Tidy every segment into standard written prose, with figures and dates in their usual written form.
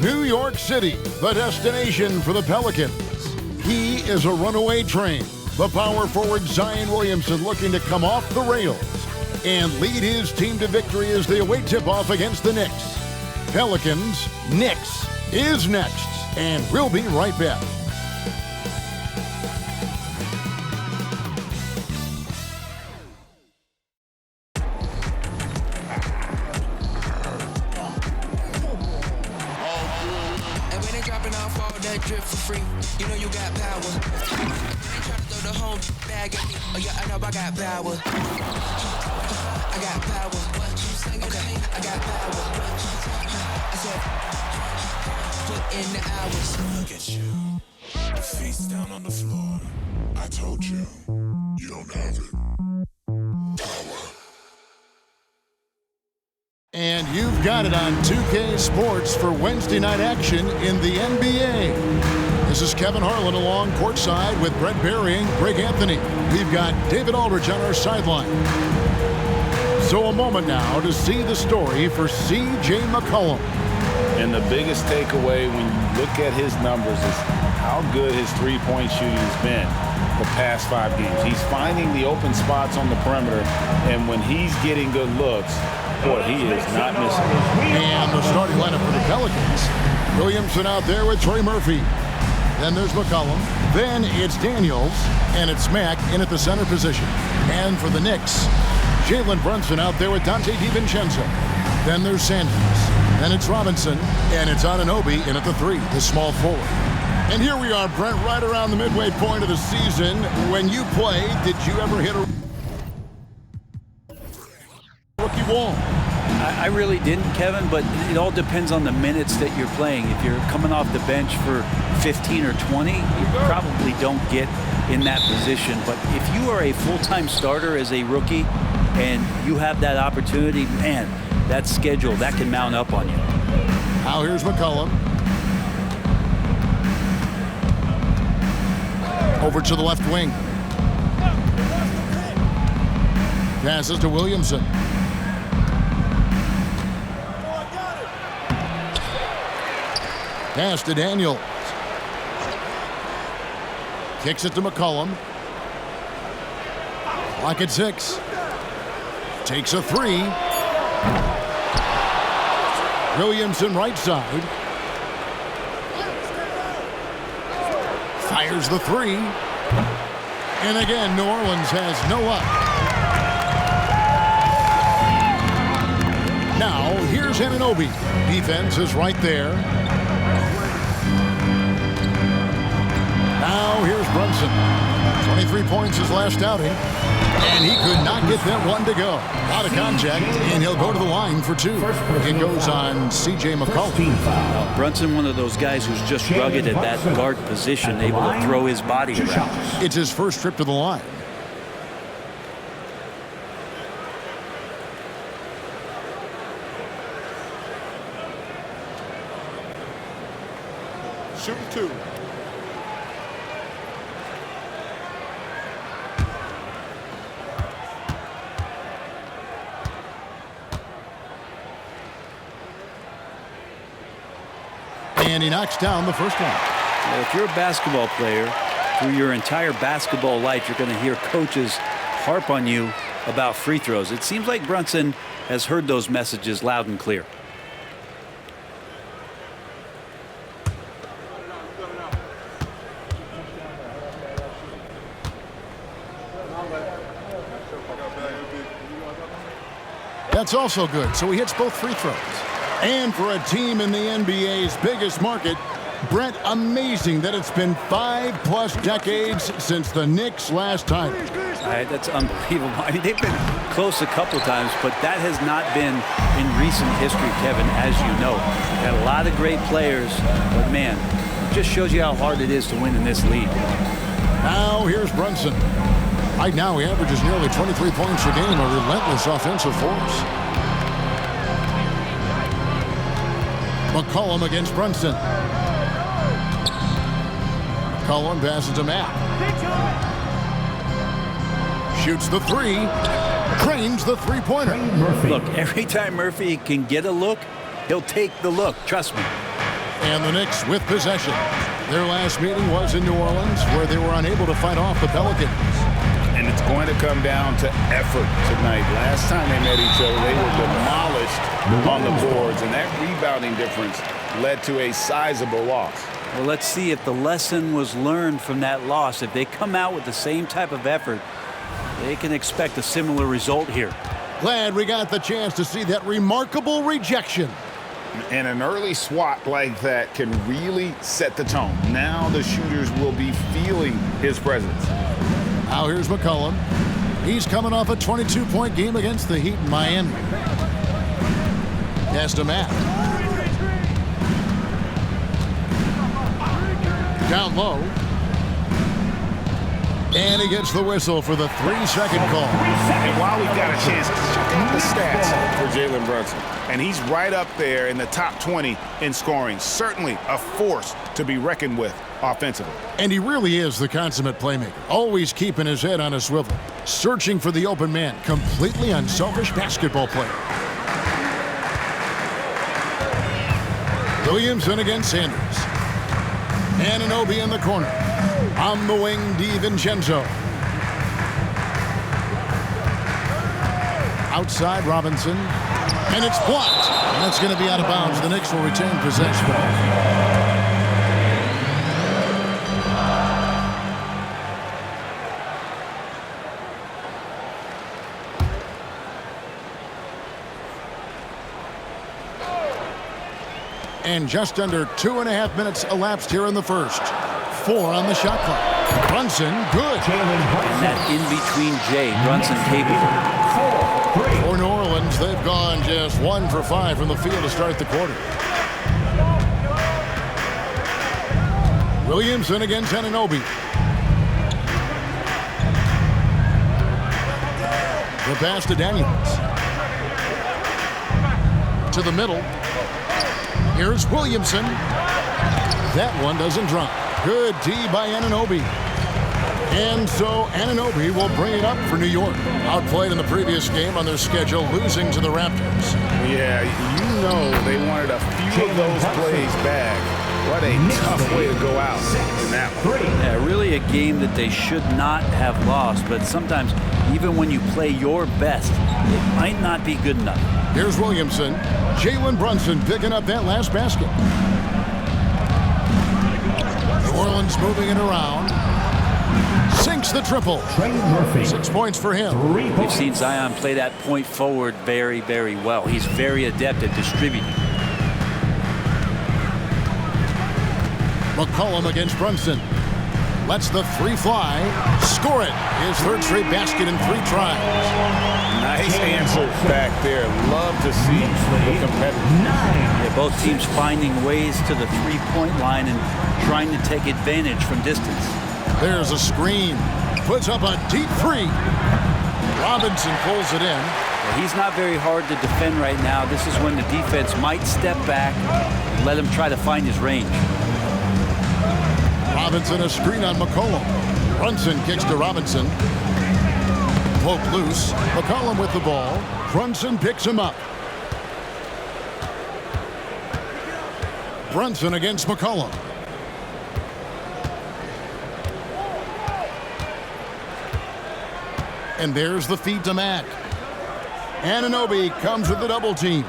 New York City, the destination for the Pelicans. He is a runaway train. The power forward Zion Williamson looking to come off the rails and lead his team to victory as they await tip-off against the Knicks. Pelicans, Knicks is next, and we'll be right back. Drip for free, you know you got power. They try to throw the home bag at me. Oh yeah, I know I got power. I got power. Okay, I got power. I said, put in the hours. Look at you, face down on the floor. I told you, you don't have it. Power. And you've got it on 2K Sports for Wednesday night action in the NBA. This is Kevin Harlan along courtside with Brett Barry and Greg Anthony. We've got David Aldridge on our sideline. So a moment now to see the story for C.J. McCollum. And the biggest takeaway when you look at his numbers is how good his three-point shooting has been the past 5 games. He's finding the open spots on the perimeter, and when he's getting good looks, boy, he is not missing. And the starting lineup for the Pelicans. Williamson out there with Trey Murphy. Then there's McCollum. Then it's Daniels. And it's Mack in at the center position. And for the Knicks, Jalen Brunson out there with Dante DiVincenzo. Then there's Sanders. Then it's Robinson. And it's Anunoby in at the 3, the small forward. And here we are, Brent, right around the midway point of the season. When you play, did you ever hit a rookie wall? I really didn't, Kevin, but it all depends on the minutes that you're playing. If you're coming off the bench for 15 or 20, you probably don't get in that position. But if you are a full-time starter as a rookie and you have that opportunity, man, that schedule, that can mount up on you. Now here's McCollum. Over to the left wing. Passes to Williamson. Pass to Daniels. Kicks it to McCollum. Clock at 6. Takes a 3. Williamson right side. Fires the 3. And again, New Orleans has no up. Now, here's Anunoby. Defense is right there. Now, here's Brunson. 23 points his last outing. And he could not get that one to go. Out of contact, and he'll go to the line for 2. It goes on C.J. McCollum. Brunson, one of those guys who's just rugged at that guard position, able to throw his body around. It's his first trip to the line. Shoot 2. And he knocks down the first one. Well, if you're a basketball player, through your entire basketball life, you're going to hear coaches harp on you about free throws. It seems like Brunson has heard those messages loud and clear. That's also good, so he hits both free throws. And for a team in the NBA's biggest market, Brett, amazing that it's been 5+ decades since the Knicks last time. That's unbelievable. I mean, they've been close a couple times, but that has not been in recent history, Kevin, as you know. Got a lot of great players, but man, it just shows you how hard it is to win in this league. Now here's Brunson. Right now he averages nearly 23 points a game, a relentless offensive force. McCollum against Brunson. McCollum passes to Mack. Shoots the 3. Cranes the three-pointer. Look, every time Murphy can get a look, he'll take the look. Trust me. And the Knicks with possession. Their last meeting was in New Orleans, where they were unable to fight off the Pelicans. And it's going to come down to effort tonight. Last time they met each other, they were demolished on the boards, and that rebounding difference led to a sizable loss. Well, let's see if the lesson was learned from that loss. If they come out with the same type of effort, they can expect a similar result here. Glad we got the chance to see that remarkable rejection. And an early swat like that can really set the tone. Now the shooters will be feeling his presence. Now here's McCollum. He's coming off a 22-point game against the Heat in Miami. Pass to Matt. Down low. And he gets the whistle for the 3-second call. And while we've got a chance, check out the stats for Jalen Brunson. And he's right up there in the top 20 in scoring. Certainly a force to be reckoned with offensively. And he really is the consummate playmaker. Always keeping his head on a swivel. Searching for the open man. Completely unselfish basketball player. Williamson against Sanders. Anunoby in the corner. On the wing, DiVincenzo. Outside, Robinson. And it's blocked. And that's going to be out of bounds. The Knicks will retain possession. And just under 2.5 minutes elapsed here in the first. 4 on the shot clock. Brunson, good. And that in-between J, Brunson capable. For New Orleans, they've gone just 1 for 5 from the field to start the quarter. Williamson against Anunoby. The pass to Daniels. To the middle. Here's Williamson. That one doesn't drop. Good D by Anunoby. And so Anunoby will bring it up for New York. Outplayed in the previous game on their schedule, losing to the Raptors. Yeah, you know they wanted a few of those plays back. What a tough way to go out in that one. Yeah, really a game that they should not have lost. But sometimes, even when you play your best, it might not be good enough. Here's Williamson. Jalen Brunson picking up that last basket. New Orleans moving it around. Sinks the triple. 6 points for him. We've seen Zion play that point forward very, very well. He's very adept at distributing. McCollum against Brunson. Lets the 3 fly. Score it. His 3rd straight basket in 3 tries. Nice answer back there. Love to see the competitors. Yeah, both teams finding ways to the 3-point line and trying to take advantage from distance. There's a screen. Puts up a deep 3. Robinson pulls it in. Well, he's not very hard to defend right now. This is when the defense might step back and let him try to find his range. Robinson a screen on McCollum. Brunson kicks to Robinson. Poke loose. McCollum with the ball. Brunson picks him up. Brunson against McCollum. And there's the feed to Mack. Anunoby comes with the double team.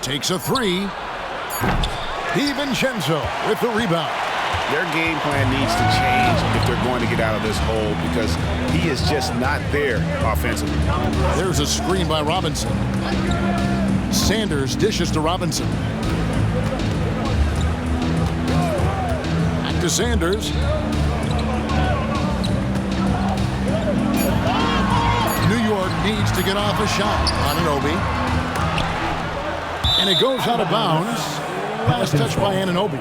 Takes a 3. DiVincenzo with the rebound. Their game plan needs to change if they're going to get out of this hole because he is just not there offensively. There's a screen by Robinson. Sanders dishes to Robinson. Back to Sanders. New York needs to get off a shot. Anunoby. And it goes out of bounds. Last touch by Anunoby.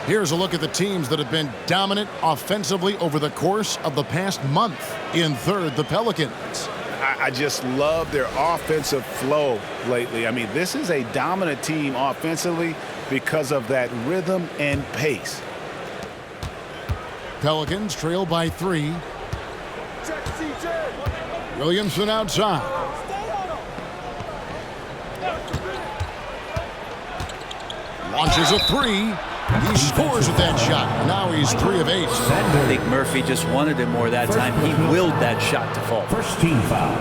Here's a look at the teams that have been dominant offensively over the course of the past month. In 3rd, the Pelicans. I just love their offensive flow lately. I mean, this is a dominant team offensively because of that rhythm and pace. Pelicans trail by 3. Williamson outside. Launches a three. He scores with that shot. Now he's 3 of 8. I think Murphy just wanted it more that time. He willed that shot to fall. First team foul.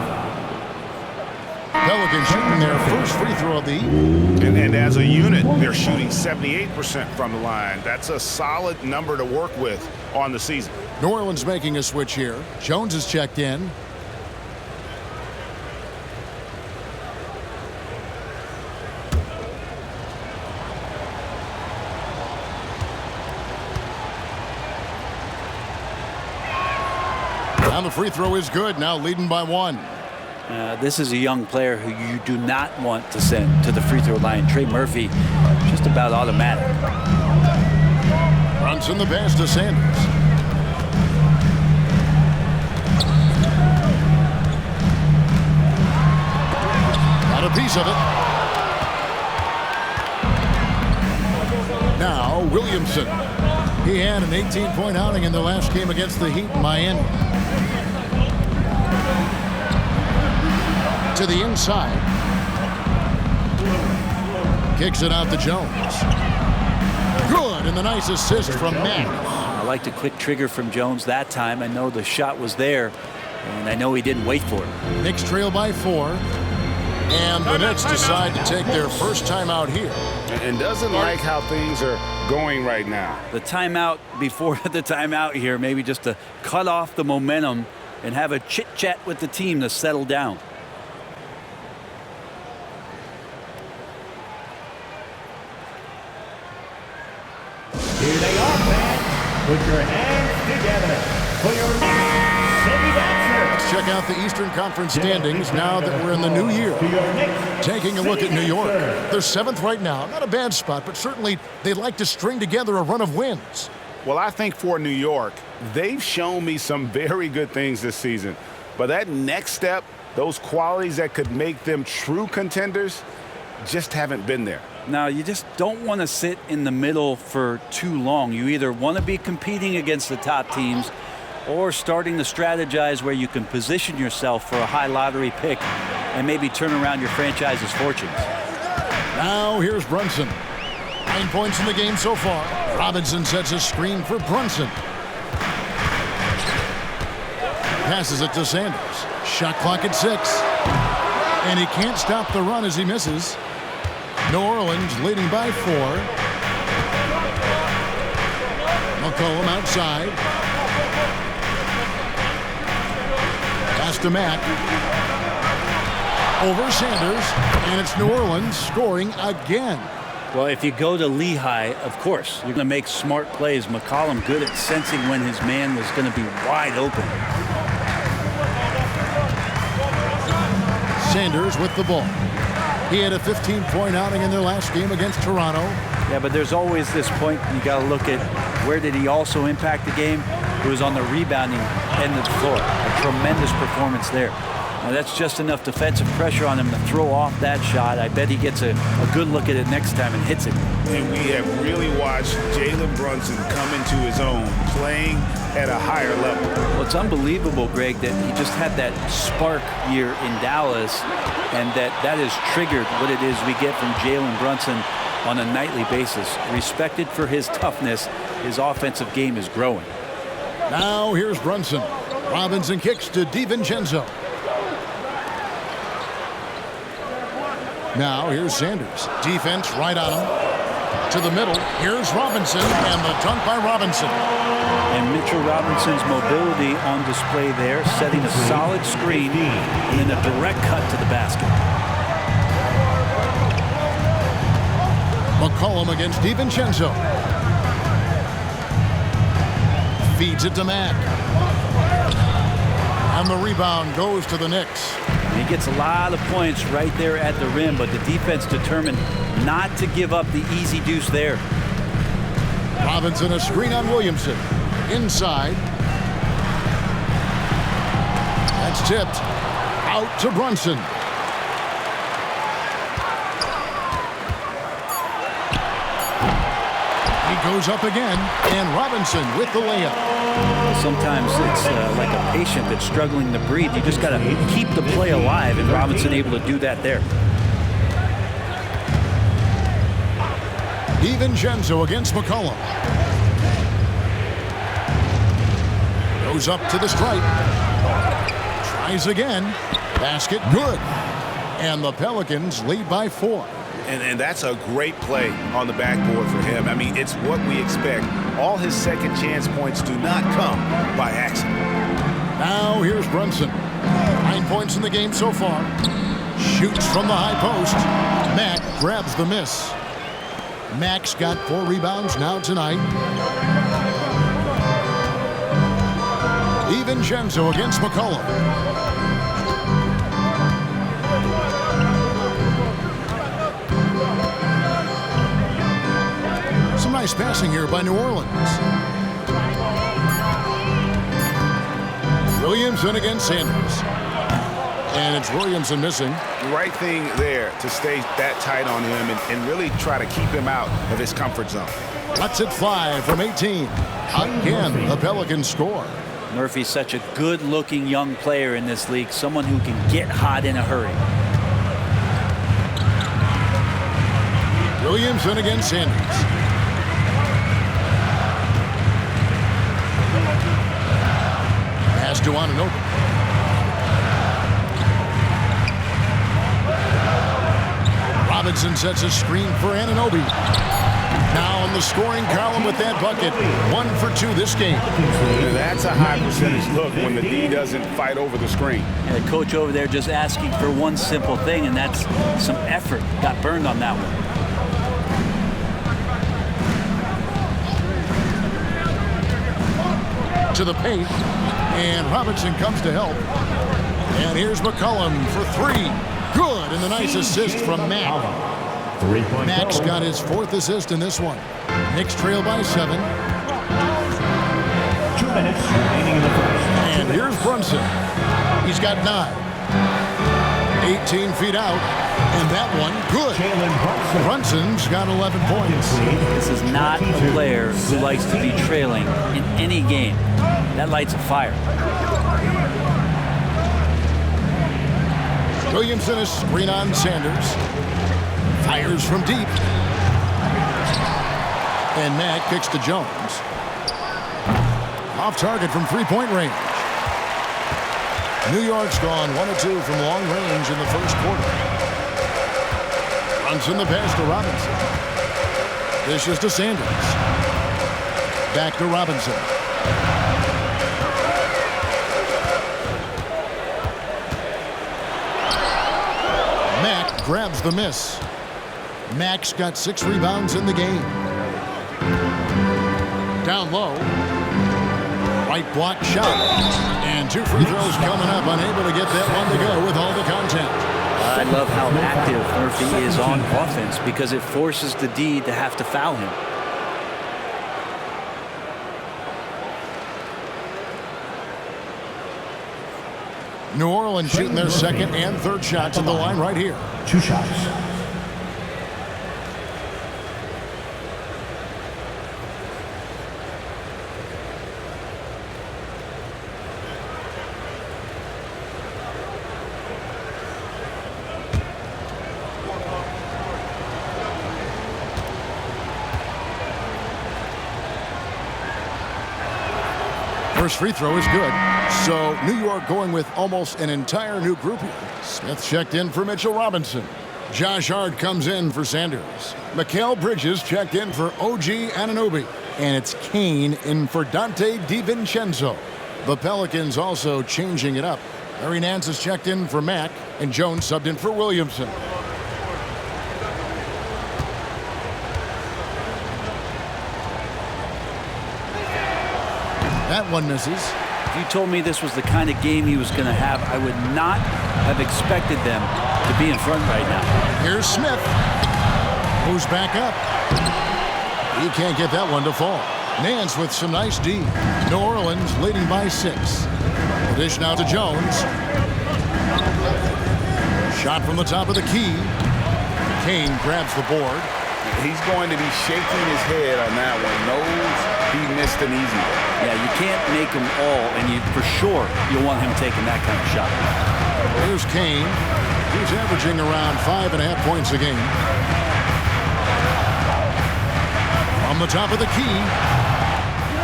Pelicans shooting their first free throw of the evening. And as a unit, they're shooting 78% from the line. That's a solid number to work with on the season. New Orleans making a switch here. Jones is checked in. And the free throw is good, now leading by 1. This is a young player who you do not want to send to the free throw line. Trey Murphy, just about automatic. Brunson the pass to Sanders. Got a piece of it. Now Williamson. He had an 18-point outing in the last game against the Heat in Miami. To the inside. Kicks it out to Jones. Good, and the nice assist from Mack. I like the quick trigger from Jones that time. I know the shot was there, and I know he didn't wait for it. Knicks trail by 4. And the Knicks decide to take their first time out here. And doesn't like how things are going right now. The timeout before the timeout here, maybe just to cut off the momentum and have a chit-chat with the team to settle down. Here they are, fans. Put your hands together for your city dancer. Let's check out the Eastern Conference standings now that we're in the new year. Taking a look at New York. They're 7th right now. Not a bad spot, but certainly they'd like to string together a run of wins. Well, I think for New York, they've shown me some very good things this season. But that next step, those qualities that could make them true contenders, just haven't been there. Now, you just don't want to sit in the middle for too long. You either want to be competing against the top teams or starting to strategize where you can position yourself for a high lottery pick and maybe turn around your franchise's fortunes. Now here's Brunson. 9 points in the game so far. Robinson sets a screen for Brunson. Passes it to Sanders. Shot clock at 6. And he can't stop the run as he misses. New Orleans leading by 4. McCollum outside. Pass to Mack. Over Sanders. And it's New Orleans scoring again. Well, if you go to Lehigh, of course, you're going to make smart plays. McCollum good at sensing when his man was going to be wide open. Sanders with the ball. He had a 15-point outing in their last game against Toronto. Yeah, but there's always this point you got to look at where did he also impact the game? It was on the rebounding end of the floor. A tremendous performance there. Now that's just enough defensive pressure on him to throw off that shot. I bet he gets a good look at it next time and hits it. And we have really watched Jalen Brunson come into his own, playing at a higher level. Well, it's unbelievable, Greg, that he just had that spark year in Dallas, and that has triggered what it is we get from Jalen Brunson on a nightly basis. Respected for his toughness, his offensive game is growing. Now here's Brunson. Robinson kicks to DiVincenzo. Now here's Sanders. Defense right on him. To the middle. Here's Robinson, and the dunk by Robinson. And Mitchell Robinson's mobility on display there, setting a solid screen and then a direct cut to the basket. McCollum against DiVincenzo. Feeds it to Mack. And the rebound goes to the Knicks. And he gets a lot of points right there at the rim, but the defense determined not to give up the easy deuce there. Robinson a screen on Williamson. Inside. That's tipped. Out to Brunson. He goes up again, and Robinson with the layup. Sometimes it's like a patient that's struggling to breathe. You just got to keep the play alive, and Robinson able to do that there. DiVincenzo against McCollum. Goes up to the stripe. Tries again. Basket good. And the Pelicans lead by 4. And that's a great play on the backboard for him. I mean, it's what we expect. All his second chance points do not come by accident. Now here's Brunson. 9 points in the game so far. Shoots from the high post. Mack grabs the miss. Mack's got 4 rebounds now tonight. DiVincenzo against McCollum. Some nice passing here by New Orleans. Williamson against Sanders. And it's Williamson missing. The right thing there to stay that tight on him and really try to keep him out of his comfort zone. Lets it fly from 18. Again, the Pelicans score. Murphy's such a good-looking young player in this league, someone who can get hot in a hurry. Williamson against Sanders. Pass to Anunoby. Robinson sets a screen for Anunoby. Now on the scoring column with that bucket. 1 for 2 this game. That's a high percentage look when the D doesn't fight over the screen. And the coach over there just asking for one simple thing, and that's some effort. Got burned on that one. To the paint. And Robinson comes to help. And here's McCollum for 3. Good, and the nice assist from Mack. Mack's got his 4th assist in this one. Knicks trail by 7. 2 minutes remaining in the first. And here's Brunson. He's got 9. 18 feet out. And that one, good. Brunson's got 11 points. This is not a player who likes to be trailing in any game. That lights a fire. Williamson is screen on Sanders. Fires from deep. And Mack kicks to Jones. Off target from 3-point range. New York's gone 1 of 2 from long range in the first quarter. Brunson the pass to Robinson. Dishes to Sanders. Back to Robinson. Mack grabs the miss. Mack's got 6 rebounds in the game. Down low. Right block shot. And 2 free throws coming up. Unable to get that one to go with all the contact. I love how active Murphy is on offense because it forces the D to have to foul him. New Orleans shooting their 2nd and 3rd shots at the line right here. 2 shots. First free throw is good. So New York going with almost an entire new group here. Smith checked in for Mitchell Robinson. Josh Hart comes in for Sanders. Mikal Bridges checked in for OG Anunoby. And it's Kane in for Dante DiVincenzo. The Pelicans also changing it up. Larry Nance has checked in for Mack. And Jones subbed in for Williamson. That one misses. If you told me this was the kind of game he was going to have, I would not have expected them to be in front right now. Here's Smith. Moves back up. He can't get that one to fall. Nance with some nice D. New Orleans leading by 6. Dish now to Jones. Shot from the top of the key. Kane grabs the board. He's going to be shaking his head on that one. Knows he missed an easy one. Yeah, you can't make them all, and for sure you'll want him taking that kind of shot. Here's Kane. He's averaging around 5.5 points a game. From the top of the key,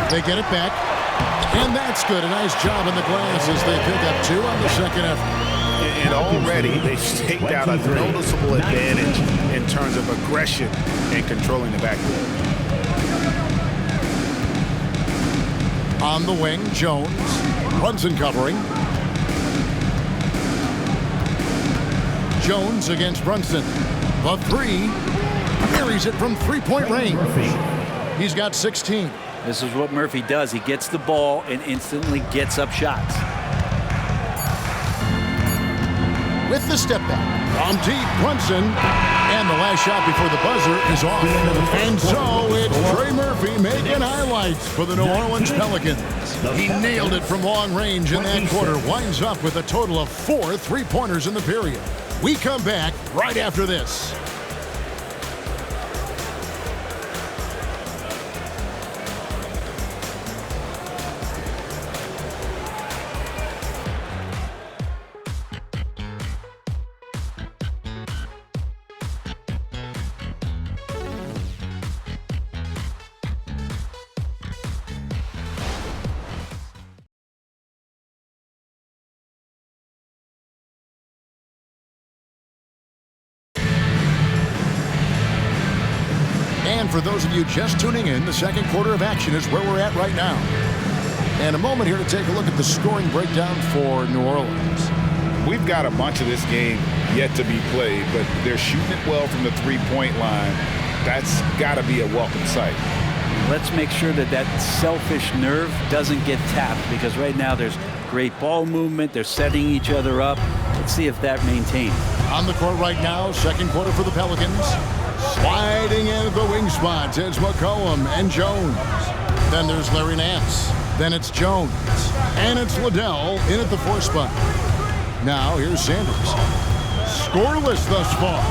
they get it back. And that's good. A nice job in the glass as they pick up 2 on the second effort. And already they've staked out a noticeable advantage in terms of aggression and controlling the backcourt. On the wing, Jones. Brunson covering. Jones against Brunson. The 3. Buries it from three-point range. He's got 16. This is what Murphy does. He gets the ball and instantly gets up shots. With the step back from deep, Brunson, and the last shot before the buzzer is off. And so it's Trey Murphy making highlights for the New Orleans Pelicans. He nailed it from long range in that quarter, winds up with a total of 4 3-pointers in the period. We come back right after this. And for those of you just tuning in, the second quarter of action is where we're at right now. And a moment here to take a look at the scoring breakdown for New Orleans. We've got a bunch of this game yet to be played, but they're shooting it well from the three-point line. That's got to be a welcome sight. Let's make sure that that selfish nerve doesn't get tapped, because right now there's great ball movement. They're setting each other up. Let's see if that maintains. On the court right now, second quarter for the Pelicans. Sliding in at the wing spots, it's McCollum and Jones. Then there's Larry Nance. Then it's Jones. And it's Liddell in at the 4 spot. Now here's Sanders. Scoreless thus far.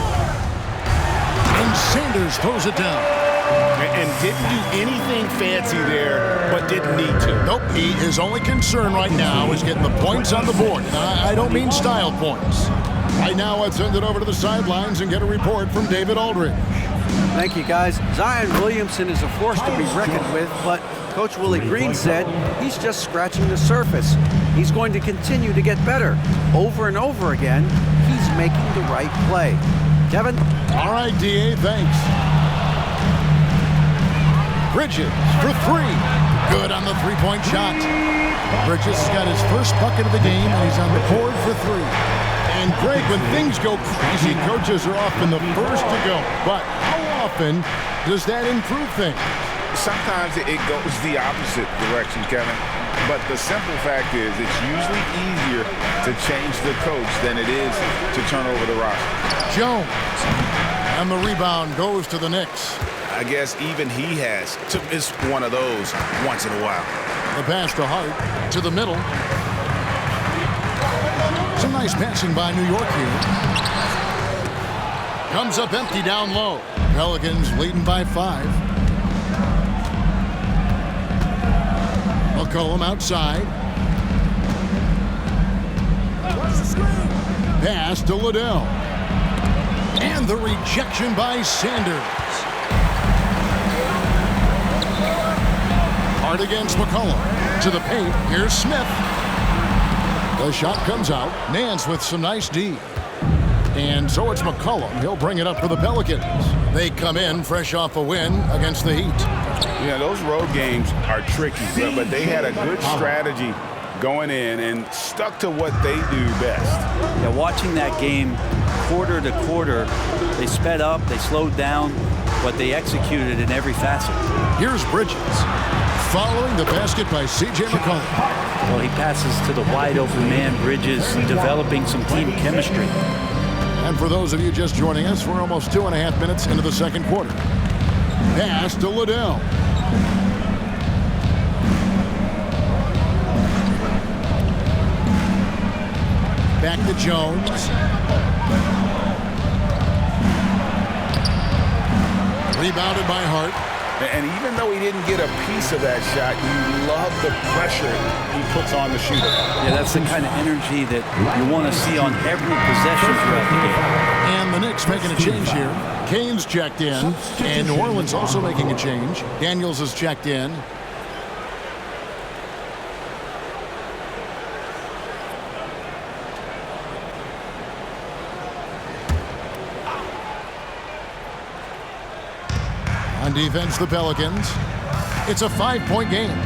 And Sanders throws it down. And didn't do anything fancy there, but didn't need to. Nope, his only concern right now is getting the points on the board. And I don't mean style points. Right now, let's send it over to the sidelines and get a report from David Aldridge. Thank you, guys. Zion Williamson is a force to be reckoned with, but Coach Willie Green said he's just scratching the surface. He's going to continue to get better. Over and over again, he's making the right play. Kevin? All right, D.A., thanks. Bridges for 3. Good on the 3-point shot. Bridges has got his first bucket of the game, and he's on the board for 3. And Greg, when things go crazy, coaches are often the first to go. But how often does that improve things? Sometimes it goes the opposite direction, Kevin. But the simple fact is it's usually easier to change the coach than it is to turn over the roster. Jones. And the rebound goes to the Knicks. I guess even he has to miss one of those once in a while. The pass to Hart to the middle. Some nice passing by New York here. Comes up empty down low. Pelicans leading by 5. McCollum outside. Pass to Liddell. And the rejection by Sanders. Hard against McCollum. To the paint. Here's Smith. The shot comes out. Nance with some nice D. And so it's McCollum. He'll bring it up for the Pelicans. They come in fresh off a win against the Heat. Yeah, those road games are tricky, but they had a good strategy going in and stuck to what they do best. Yeah, watching that game quarter to quarter, they sped up, they slowed down, but they executed in every facet. Here's Bridges. Following the basket by C.J. McCollum. Well, he passes to the wide open man. Bridges developing some team chemistry. And for those of you just joining us, we're almost 2.5 minutes into the second quarter. Pass to Liddell. Back to Jones. Rebounded by Hart. And even though he didn't get a piece of that shot, you love the pressure he puts on the shooter. Yeah, that's the kind of energy that you want to see on every possession throughout the game. And the Knicks making a change here. Kane's checked in, and New Orleans also making a change. Daniels is checked in. On defense, the Pelicans. It's a 5-point game.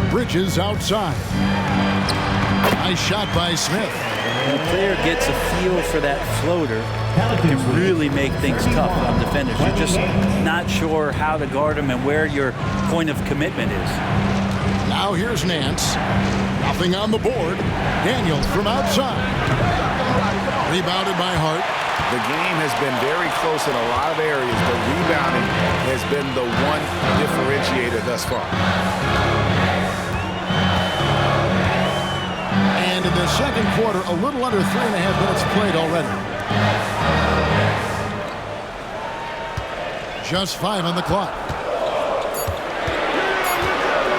Bridges outside. Nice shot by Smith. When the player gets a feel for that floater, it can really make things tough on defenders. You're just not sure how to guard them and where your point of commitment is. Now here's Nance. Nothing on the board. Daniels from outside. Rebounded by Hart. The game has been very close in a lot of areas, but rebounding has been the one differentiator thus far. And in the second quarter, a little under 3.5 minutes played already. Just 5 on the clock.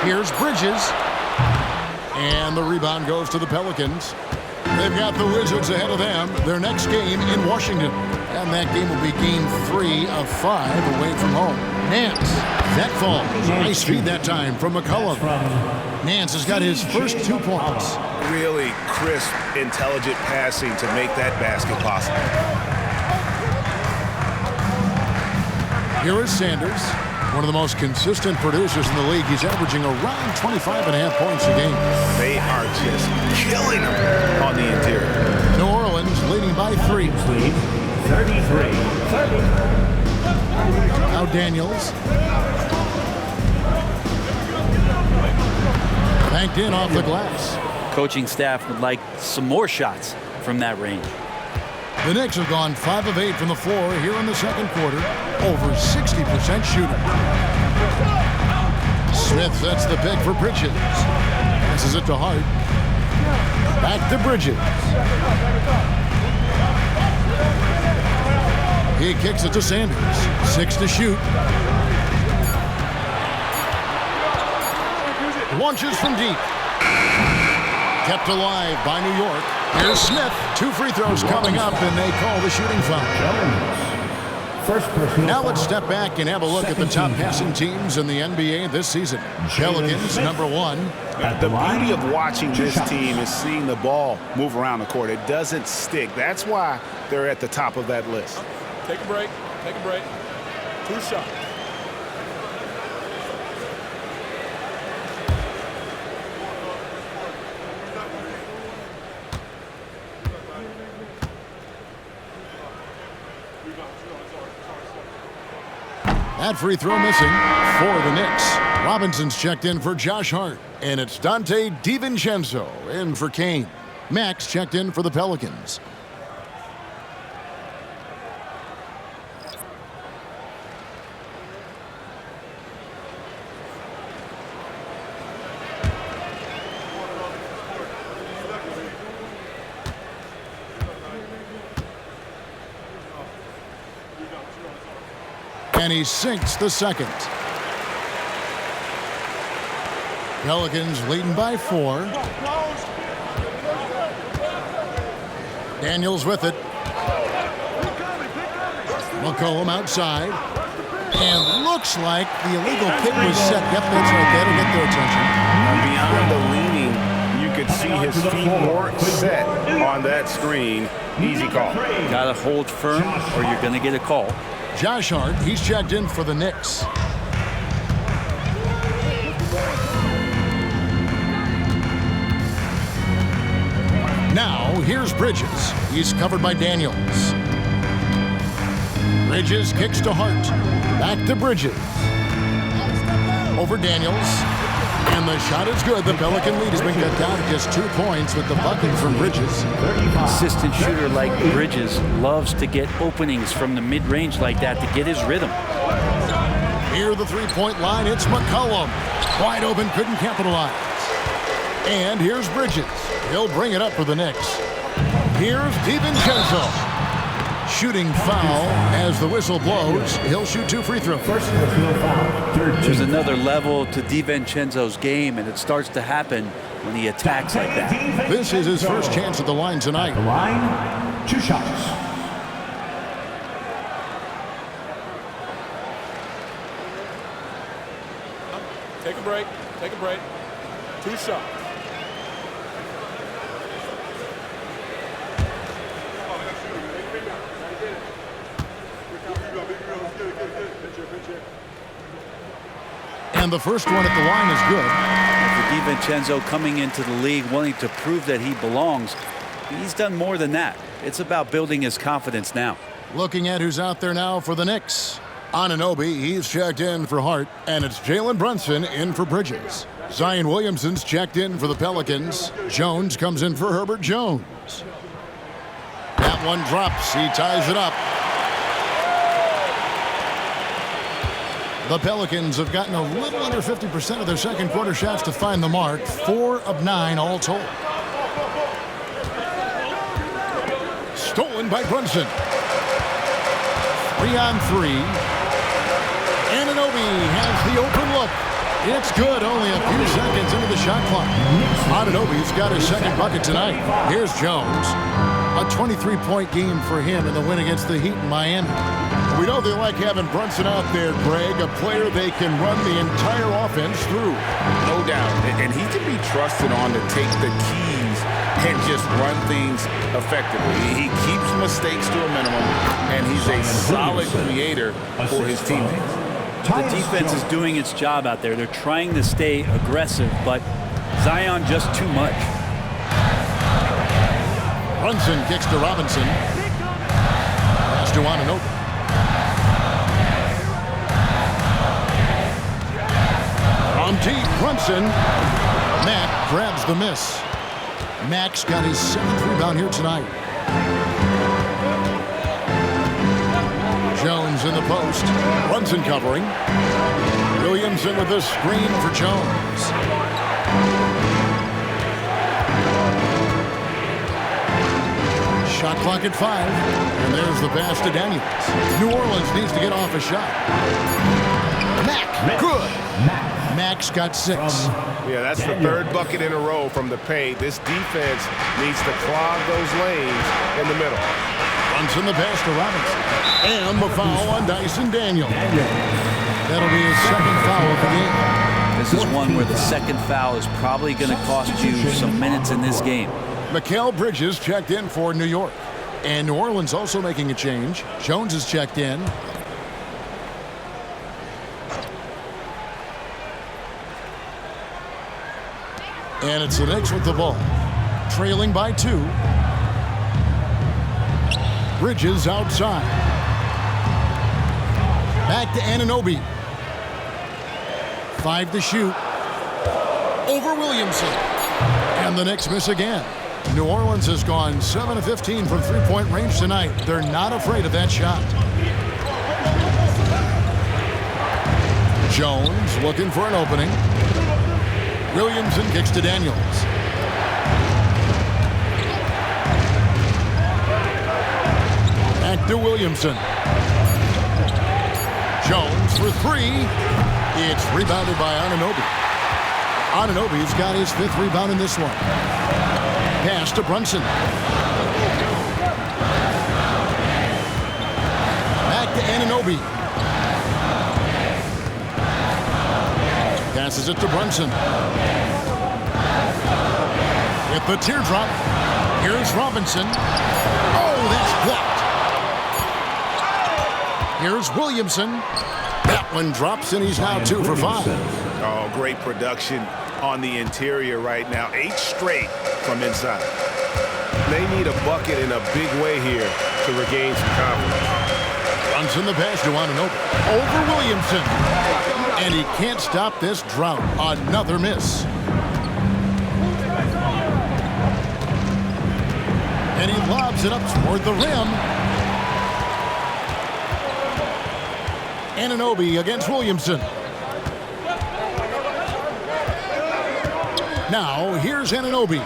Here's Bridges. And the rebound goes to the Pelicans. They've got the Wizards ahead of them. Their next game in Washington. And that game will be game 3 of 5 away from home. Nance, that fall. Nice feed that time from McCollum. Nance has got his first 2 points. Really crisp, intelligent passing to make that basket possible. Here is Sanders, one of the most consistent producers in the league. He's averaging around 25.5 points a game. They are just killing them on the interior. New Orleans leading by 3. 33-30. Now Daniels. Banked in off the glass. Coaching staff would like some more shots from that range. The Knicks have gone 5 of 8 from the floor here in the second quarter. Over 60% shooting. Smith sets the pick for Bridges. Passes it to Hart. Back to Bridges. He kicks it to Sanders. 6 to shoot. Launches from deep. Kept alive by New York. Here's Smith. 2 free throws coming up, and they call the shooting foul. First personal Now let's foul. step back and have a look at the top passing teams in the NBA this season. Pelicans, number 1. The beauty of watching this team is seeing the ball move around the court. It doesn't stick. That's why they're at the top of that list. Take a break. Take a break. 2 shots. That free throw missing for the Knicks. Robinson's checked in for Josh Hart. And it's Dante DiVincenzo in for Kane. Max checked in for the Pelicans. And he sinks the second. Pelicans leading by 4. Daniels with it. McCollum outside. And looks like the illegal pick was set. Yep, that's right. That'll get their attention. Beyond the leaning, you could see his feet weren't set on that screen. Easy call. Got to hold firm or you're going to get a call. Josh Hart, he's checked in for the Knicks. Now, here's Bridges. He's covered by Daniels. Bridges kicks to Hart. Back to Bridges. Over Daniels. And the shot is good. The Pelican lead has been cut down to just 2 points with the bucket from Bridges. Consistent shooter like Bridges loves to get openings from the mid-range like that to get his rhythm. Near the three-point line, it's McCollum. Wide open, couldn't capitalize. And here's Bridges. He'll bring it up for the Knicks. Here's DiVincenzo. Shooting foul as the whistle blows. He'll shoot 2 free throws. First personal foul. There's another level to DiVincenzo's game, and it starts to happen when he attacks like that. This is his first chance at the line tonight. The line, 2 shots. Take a break. Take a break. 2 shots. And the first one at the line is good. For DiVincenzo coming into the league wanting to prove that he belongs, he's done more than that. It's about building his confidence now. Looking at who's out there now for the Knicks. Anunoby, he's checked in for Hart, and it's Jalen Brunson in for Bridges. Zion Williamson's checked in for the Pelicans. Jones comes in for Herbert Jones. That one drops. He ties it up. The Pelicans have gotten a little under 50% of their second quarter shots to find the mark. 4 of 9 all told. Stolen by Brunson. 3 on 3. Anunoby has the open look. It's good, only a few seconds into the shot clock. Anunoby's got his second bucket tonight. Here's Jones. A 23-point game for him in the win against the Heat in Miami. We know they like having Brunson out there, Greg, a player they can run the entire offense through. No doubt. And he can be trusted on to take the keys and just run things effectively. He keeps mistakes to a minimum, and he's a solid creator for his teammates. The defense is doing its job out there. They're trying to stay aggressive, but Zion just too much. Brunson kicks to Robinson. Pass to Anunoby. From deep, Brunson. Mack grabs the miss. Mack's got his 7th rebound here tonight. Jones in the post. Brunson covering. Williamson with the screen for Jones. Shot clock at 5. And there's the pass to Daniels. New Orleans needs to get off a shot. Mack, good. Mack's got 6. Yeah, that's the 3rd bucket in a row from the paint. This defense needs to clog those lanes in the middle. Brunson the pass to Robinson. And the foul on Dyson Daniels. That'll be his 2nd foul of the game. This is one where the 2nd foul is probably going to cost you some minutes in this game. Mikal Bridges checked in for New York. And New Orleans also making a change. Jones is checked in. And it's the Knicks with the ball. Trailing by 2. Bridges outside. Back to Anunoby. 5 to shoot. Over Williamson. And the Knicks miss again. New Orleans has gone 7 of 15 from 3-point range tonight. They're not afraid of that shot. Jones looking for an opening. Williamson kicks to Daniels. Back to Williamson. Jones for 3. It's rebounded by Anunoby. Anunoby's got his 5th rebound in this one. Pass to Brunson. Back to Anunoby. Passes it to Brunson. With the teardrop. Here's Robinson. Oh, that's blocked. Here's Williamson. That one drops, and he's now 2 for 5. Oh, great production on the interior right now. 8 straight from inside. They need a bucket in a big way here to regain some confidence. Brunson the pass to Anunoby. Over Williamson. And he can't stop this drought. Another miss. And he lobs it up toward the rim. Anunoby against Williamson. Now, here's Anunoby.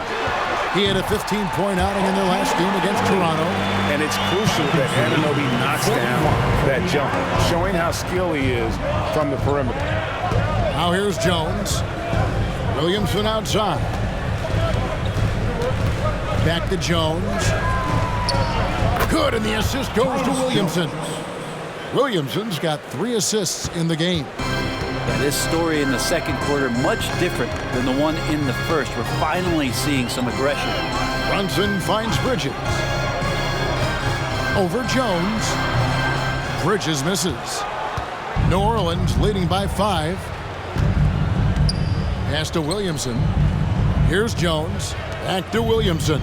He had a 15-point outing in their last game against Toronto. And it's crucial that Anunoby knocks down that jumper, showing how skilled he is from the perimeter. Now here's Jones. Williamson outside. Back to Jones. Good, and the assist goes to Williamson. Williamson's got 3 assists in the game. Yeah, this story in the second quarter, much different than the one in the first. We're finally seeing some aggression. Brunson finds Bridges. Over Jones. Bridges misses. New Orleans leading by 5. Pass to Williamson. Here's Jones. Back to Williamson.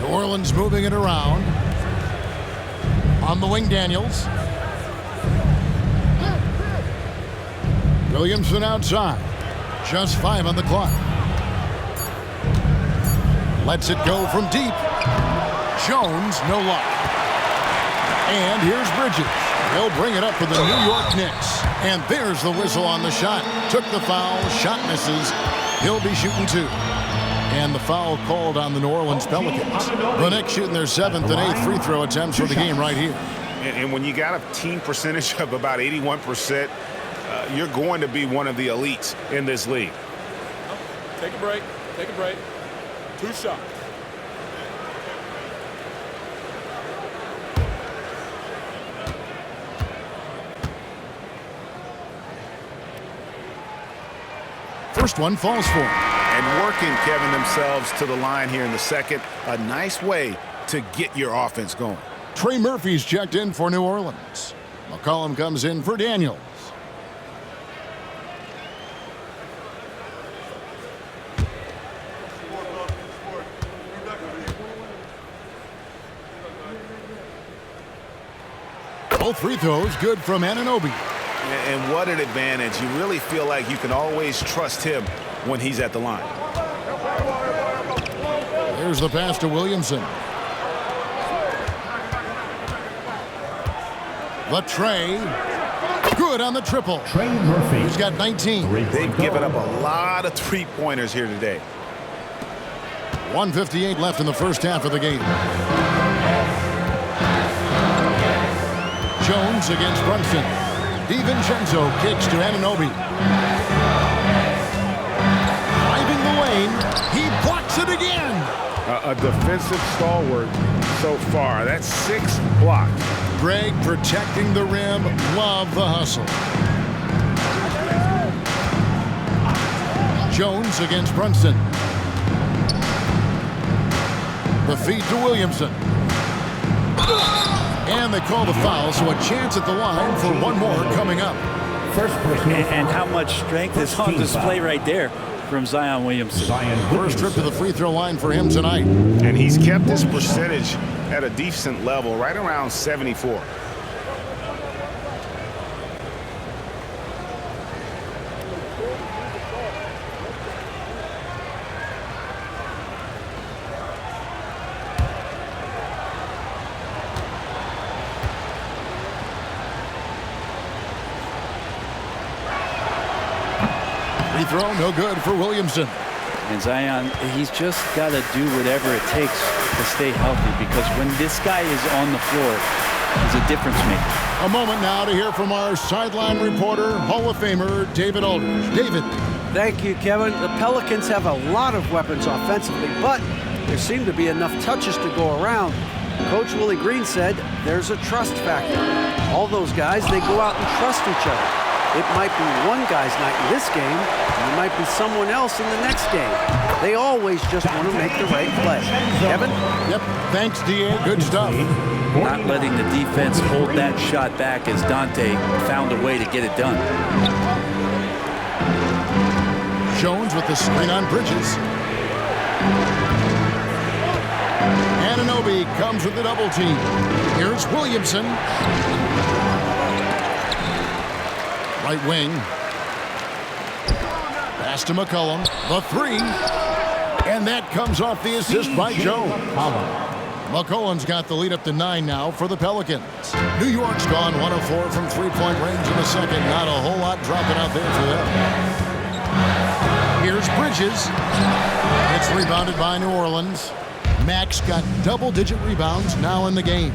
New Orleans moving it around. On the wing, Daniels. Williamson outside. Just 5 on the clock. Lets it go from deep. Jones, no luck. And here's Bridges. He'll bring it up for the New York Knicks. And there's the whistle on the shot. Took the foul. Shot misses. He'll be shooting 2. And the foul called on the New Orleans Pelicans. The Knicks shooting their 7th and 8th free throw attempts for the game right here. And when you got a team percentage of about 81%, you're going to be one of the elites in this league. Take a break. Take a break. 2 shots. First one falls for him. And working, Kevin, themselves to the line here in the second. A nice way to get your offense going. Trey Murphy's checked in for New Orleans. McCollum comes in for Daniels. Both free throws good from Anunoby. And what an advantage. You really feel like you can always trust him when he's at the line. There's the pass to Williamson. The Trey. Good on the triple. Trey Murphy. He's got 19. They've given up a lot of three-pointers here today. 1:58 left in the first half of the game. Jones against Brunson. DiVincenzo kicks to Anunoby. Driving the lane. He blocks it again. A defensive stalwart so far. That's 6 blocks. Greg protecting the rim. Love the hustle. Jones against Brunson. The feed to Williamson. And they call the foul, so a chance at the line for one more coming up. First personal And how much strength is on display right there from Zion Williamson. First trip to the free throw line for him tonight. And he's kept his percentage at a decent level, right around 74. Free throw, no good for Williamson. And Zion, he's just got to do whatever it takes to stay healthy, because when this guy is on the floor, he's a difference maker. A moment now to hear from our sideline reporter, Hall of Famer David Aldridge. David. Thank you, Kevin. The Pelicans have a lot of weapons offensively, but there seem to be enough touches to go around. Coach Willie Green said there's a trust factor. All those guys, they go out and trust each other. It might be one guy's night in this game, and it might be someone else in the next game. They always just want to make the right play. Kevin? Yep, thanks, D.A. Good stuff. Not letting the defense hold that shot back as Dante found a way to get it done. Jones with the screen on Bridges. Anunoby comes with the double team. Here's Williamson. Right wing. Pass to McCollum. The 3. And that comes off the assist by Jones. McCollum's got the lead up to 9 now for the Pelicans. New York's gone 1 of 4 from three-point range in the second. Not a whole lot dropping out there for them. Here's Bridges. It's rebounded by New Orleans. Max got double-digit rebounds now in the game.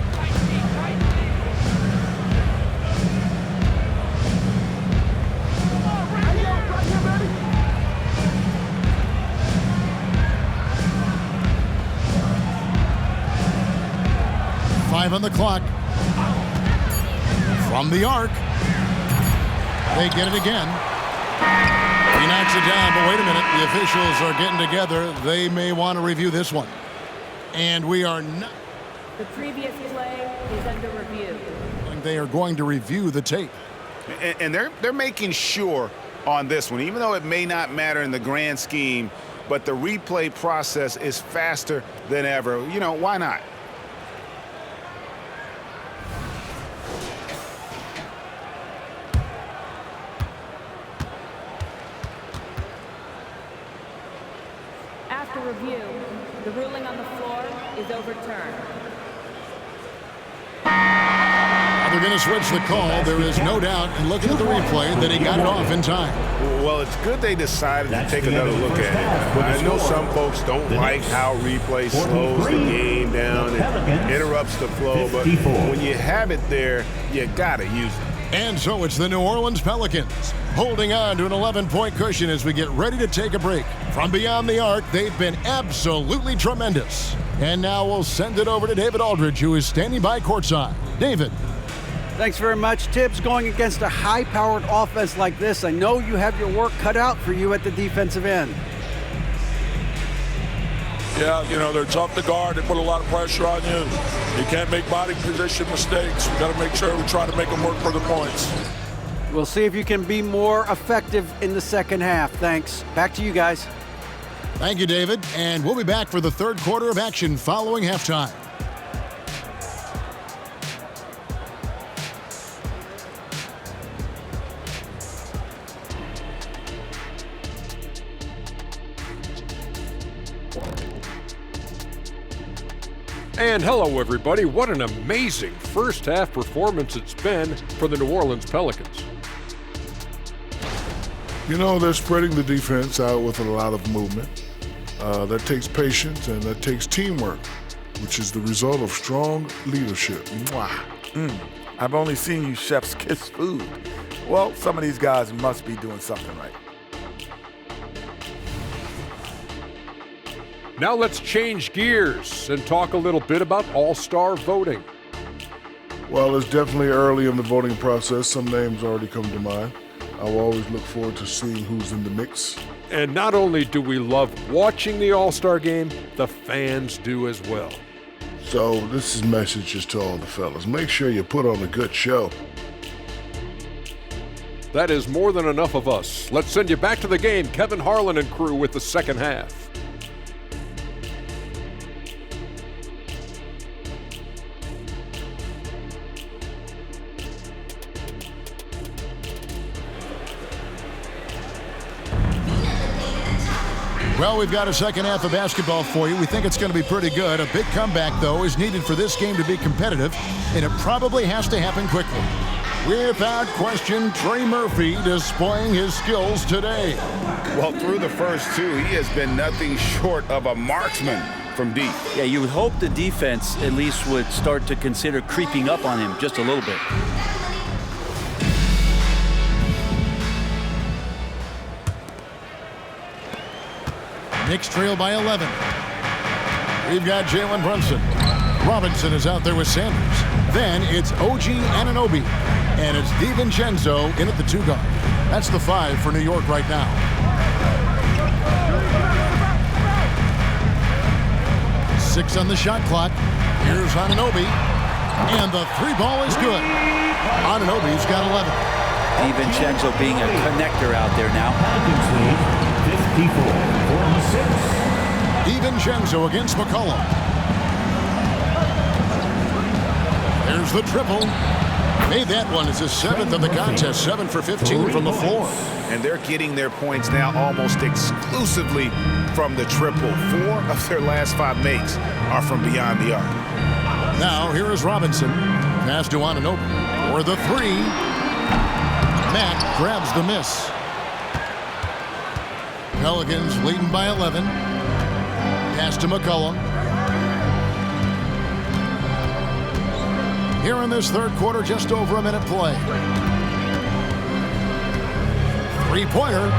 5 on the clock. From the arc. They get it again. He knocks it down, but wait a minute. The officials are getting together. They may want to review this one. And we are not. The previous play is under review. They are going to review the tape. And they're making sure on this one, even though it may not matter in the grand scheme, but the replay process is faster than ever. You know, why not? After review, the ruling on the floor is overturned. They're going to switch the call. There is no doubt, in looking at the replay, that he got it off in time. Well, it's good they decided to take another look at it. I know some folks don't like how replay slows the game down and interrupts the flow, but when you have it there, you got to use it. And so it's the New Orleans Pelicans holding on to an 11-point cushion as we get ready to take a break. From beyond the arc, they've been absolutely tremendous. And now we'll send it over to David Aldridge, who is standing by courtside. David. Thanks very much, Tibbs. Going against a high-powered offense like this, I know you have your work cut out for you at the defensive end. Yeah, you know, they're tough to guard. They put a lot of pressure on you. You can't make body position mistakes. We got to make sure we try to make them work for the points. We'll see if you can be more effective in the second half. Thanks. Back to you guys. Thank you, David. And we'll be back for the third quarter of action following halftime. And hello, everybody. What an amazing first-half performance it's been for the New Orleans Pelicans. You know, they're spreading the defense out with a lot of movement. That takes patience and that takes teamwork, which is the result of strong leadership. Mwah. I've only seen you chefs kiss food. Well, some of these guys must be doing something right. Now let's change gears and talk a little bit about all-star voting. Well, it's definitely early in the voting process. Some names already come to mind. I will always look forward to seeing who's in the mix. And not only do we love watching the All-Star game, the fans do as well. So this is messages to all the fellas. Make sure you put on a good show. That is more than enough of us. Let's send you back to the game, Kevin Harlan and crew, with the second half. Well, we've got a second half of basketball for you. We think it's going to be pretty good. A big comeback, though, is needed for this game to be competitive, and it probably has to happen quickly. Without question, Trey Murphy displaying his skills today. Well, through the first two, he has been nothing short of a marksman from deep. Yeah, you would hope the defense at least would start to consider creeping up on him just a little bit. Knicks trail by 11. We've got Jalen Brunson. Robinson is out there with Sanders. Then it's OG Anunoby. And it's DiVincenzo in at the 2 guard. That's the 5 for New York right now. Six on the shot clock. Here's Anunoby. And the 3 ball is good. Anunoby's got 11. DiVincenzo being a connector out there now. 54-46. DiVincenzo against McCollum. There's the triple. Made that one. It's his 7th of the contest. 7 for 15 from the floor. And they're getting their points now almost exclusively from the triple. 4 of their last 5 makes are from beyond the arc. Now here is Robinson. Pass to Anunoby for the 3. Mack grabs the miss. Pelicans leading by 11. Pass to McCollum. Here in this third quarter, just over a minute play. 3-pointer.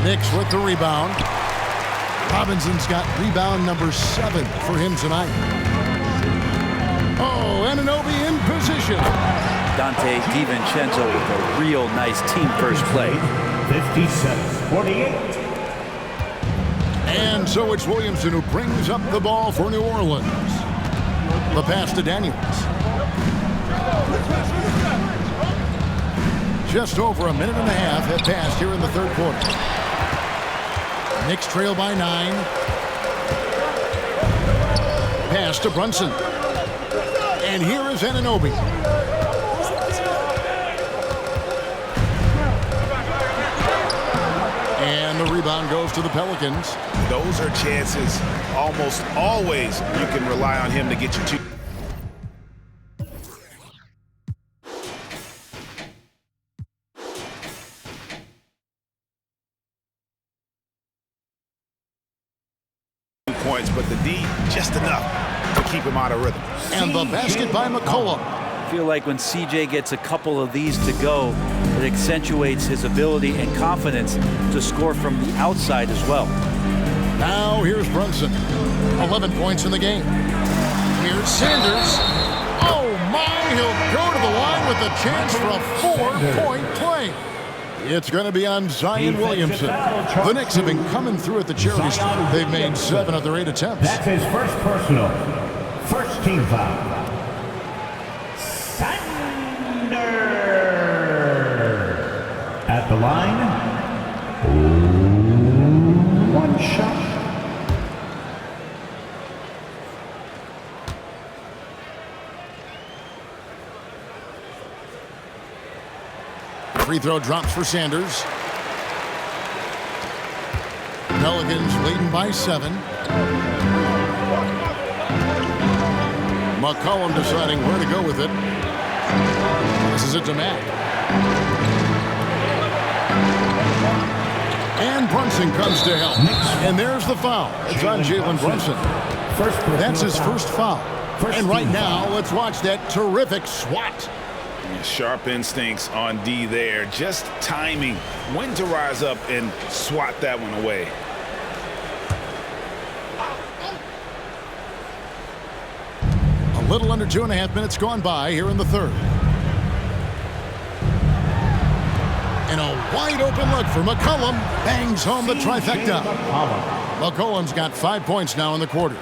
Knicks with the rebound. Robinson's got rebound number 7 for him tonight. Oh, Anunoby in position. Dante DiVincenzo with a real nice team first play. 57-48. And so it's Williamson who brings up the ball for New Orleans. The pass to Daniels. Just over a minute and a half have passed here in the third quarter. Knicks trail by 9. Pass to Brunson. And here is Anunoby. And the rebound goes to the Pelicans. Those are chances almost always you can rely on him to get you 2. Points, but the D just enough to keep him out of rhythm. And the basket by McCollum. I feel like when CJ gets a couple of these to go, it accentuates his ability and confidence to score from the outside as well. Now here's Brunson. 11 points in the game. Here's Sanders. Oh my, he'll go to the line with a chance for a 4-point play. It's going to be on Zion Williamson. The Knicks have been coming through at the charity stripe. They've made 7 of their 8 attempts. That's his first personal. First team foul. Sander at the line. 1 shot. Free throw drops for Sanders. Pelicans leading by 7. McCollum deciding where to go with it. This is it to Mack. And Brunson comes to help. And there's the foul. It's on Jalen Brunson. That's his first foul. And right now, let's watch that terrific swat. Sharp instincts on D there. Just timing when to rise up and swat that one away. A little under 2.5 minutes gone by here in the third. And a wide open look for McCollum. Bangs home the trifecta. McCollum's got 5 points now in the quarter.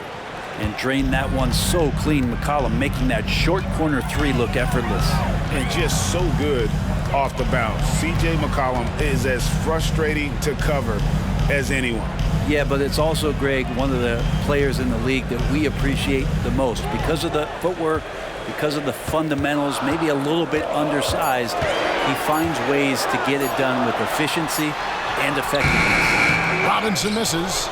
And drained that one so clean. McCollum making that short corner 3 look effortless. And just so good off the bounce. C.J. McCollum is as frustrating to cover as anyone. Yeah, but it's also, Greg, one of the players in the league that we appreciate the most because of the footwork, because of the fundamentals, maybe a little bit undersized. He finds ways to get it done with efficiency and effectiveness. Robinson misses.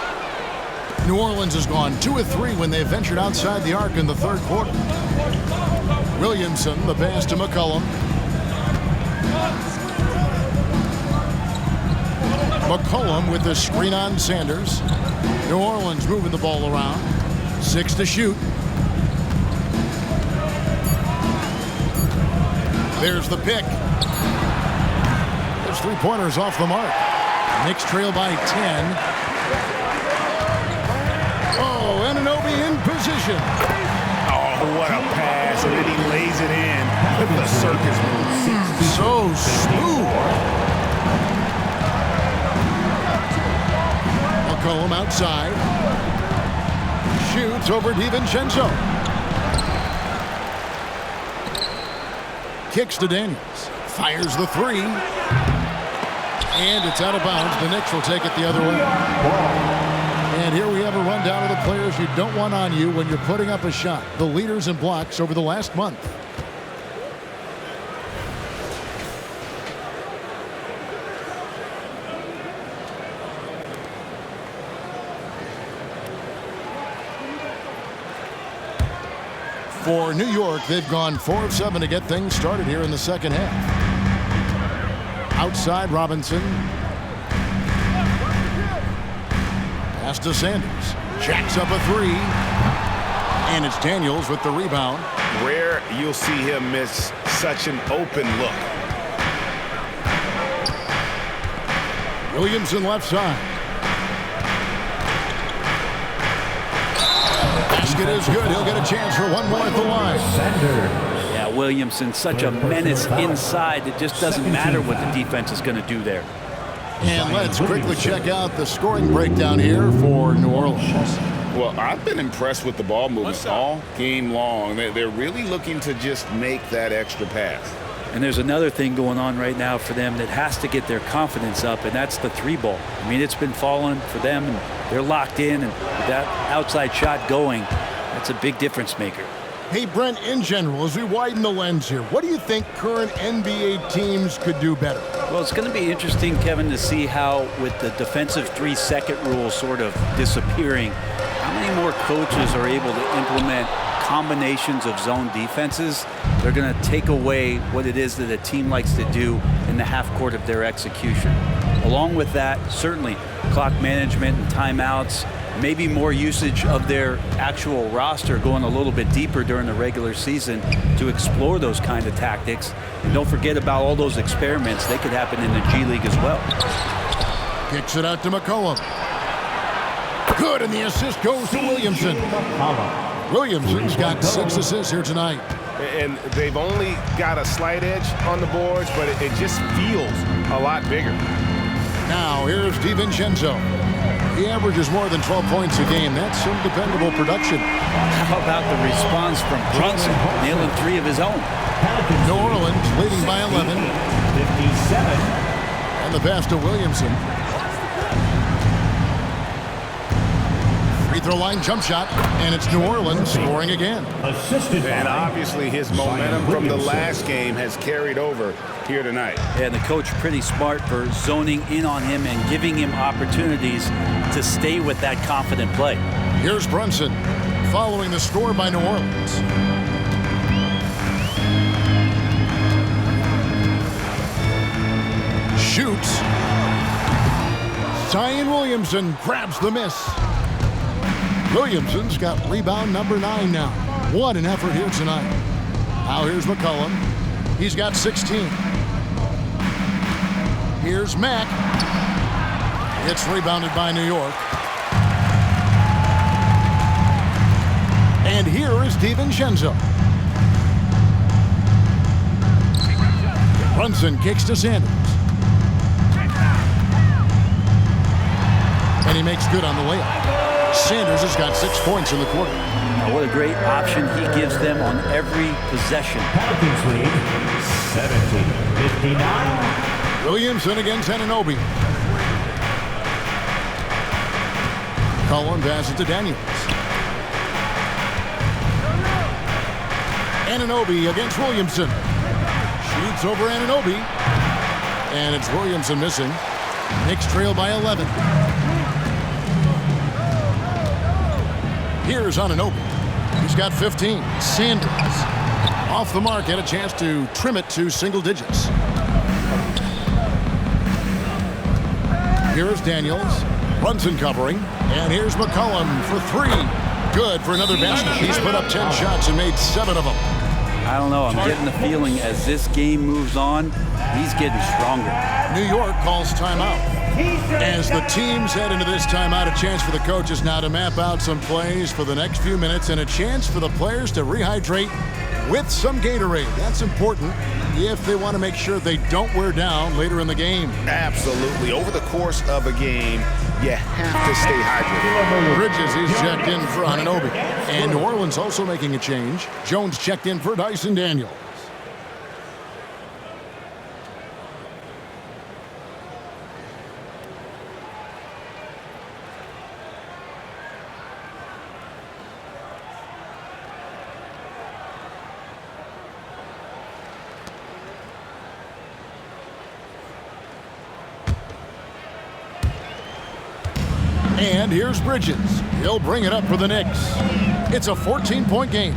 New Orleans has gone 2 of 3 when they ventured outside the arc in the third quarter. Williamson, the pass to McCollum. McCollum with the screen on Sanders. New Orleans moving the ball around. 6 to shoot. There's the pick. There's 3-pointers off the mark. Knicks trail by 10. Oh, Anunoby in position. Oh, what a pass, and then he lays it in with the circus move. So smooth. McCollum outside. Shoots over DiVincenzo. Kicks to Daniels. Fires the 3. And it's out of bounds. The Knicks will take it the other way. And here we have a rundown of the players you don't want on you when you're putting up a shot. The leaders in blocks over the last month. For New York, they've gone 4 of 7 to get things started here in the second half. Outside Robinson. Pass to Sanders. Jacks up a 3. And it's Daniels with the rebound. Rare you'll see him miss such an open look. Williamson left side. Pass basket is good. He'll get a chance for one more at the line. Yeah, Williamson, such a menace inside. It just doesn't matter what the defense is going to do there. And let's quickly check out the scoring breakdown here for New Orleans. Well, I've been impressed with the ball movement all game long. They're really looking to just make that extra pass. And there's another thing going on right now for them that has to get their confidence up, and that's the three ball. I mean, it's been falling for them, and they're locked in, and with that outside shot going, that's a big difference maker. Hey, Brent, in general, as we widen the lens here, what do you think current NBA teams could do better? Well, it's going to be interesting, Kevin, to see how, with the defensive 3-second rule sort of disappearing, how many more coaches are able to implement combinations of zone defenses. They're going to take away what it is that a team likes to do in the half court of their execution. Along with that, certainly clock management and timeouts, maybe more usage of their actual roster going a little bit deeper during the regular season to explore those kind of tactics. And don't forget about all those experiments. They could happen in the G League as well. Kicks it out to McCollum. Good, and the assist goes to Williamson. Williamson's got 6 assists here tonight. And they've only got a slight edge on the boards, but it just feels a lot bigger. Now, here's DiVincenzo. He averages more than 12 points a game. That's some dependable production. How about the response from Brunson, nailing 3 of his own? New Orleans leading by 11. 57. And the pass to Williamson. Free throw line jump shot, and it's New Orleans scoring again. And obviously his momentum from the last game has carried over here tonight. And the coach pretty smart for zoning in on him and giving him opportunities to stay with that confident play. Here's Brunson following the score by New Orleans. Shoots. Zion Williamson grabs the miss. Williamson's got rebound number 9 now. What an effort here tonight. Now here's McCollum. He's got 16. Here's Mack. It's rebounded by New York. And here is DiVincenzo. Brunson kicks to Sanders. And he makes good on the layup. Sanders has got 6 points in the quarter. Now, what a great option he gives them on every possession. Pelicans lead 70-59. Williamson against Anunoby. Cullen passes to Daniels. Anunoby against Williamson. Shoots over Anunoby. And it's Williamson missing. Knicks trail by 11. Here's Anunoby. He's got 15. Sanders off the mark, had a chance to trim it to single digits. Here's Daniels. Brunson covering. And here's McCollum for 3. Good for another basket. He's put up 10 shots and made 7 of them. I don't know. I'm getting the feeling as this game moves on, he's getting stronger. New York calls timeout. As the teams head into this timeout, a chance for the coaches now to map out some plays for the next few minutes and a chance for the players to rehydrate with some Gatorade. That's important if they want to make sure they don't wear down later in the game. Absolutely. Over the course of a game, you have to stay hydrated. Bridges is checked in for Anunoby. And New Orleans also making a change. Jones checked in for Dyson Daniels. And here's Bridges. He'll bring it up for the Knicks. It's a 14-point game.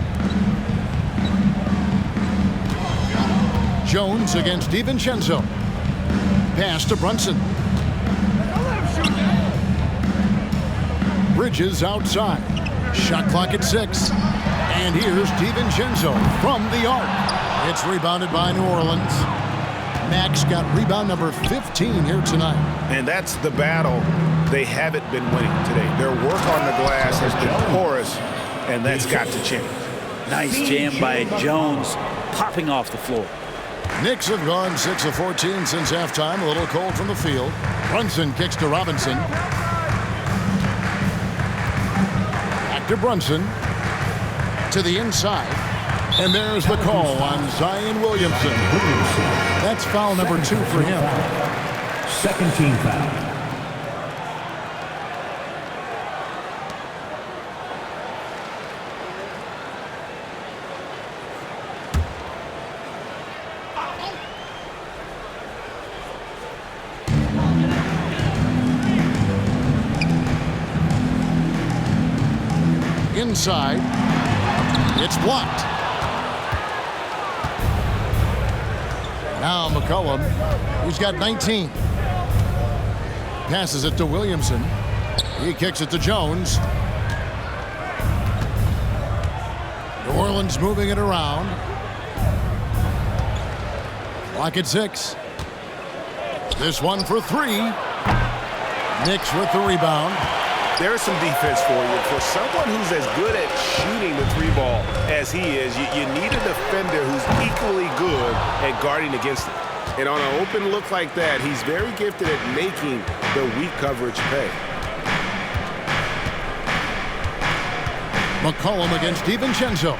Jones against DiVincenzo. Pass to Brunson. Bridges outside. Shot clock at 6. And here's DiVincenzo from the arc. It's rebounded by New Orleans. Max got rebound number 15 here tonight. And that's the battle they haven't been winning today. Their work on the glass has been porous and that's got to change. Nice jam by Jones, popping off the floor. Knicks have gone 6 of 14 since halftime. A little cold from the field. Brunson kicks to Robinson. Back to Brunson. To the inside. And there's the call on Zion Williamson. That's foul number 2 for him. Second team foul. Inside. It's blocked. Now McCollum, who's got 19. Passes it to Williamson. He kicks it to Jones. New Orleans moving it around. Clock at 6. This one for 3. Knicks with the rebound. There's some defense for you. For someone who's as good at shooting the 3-ball as he is, you need a defender who's equally good at guarding against it. And on an open look like that, he's very gifted at making the weak coverage pay. McCollum against DiVincenzo.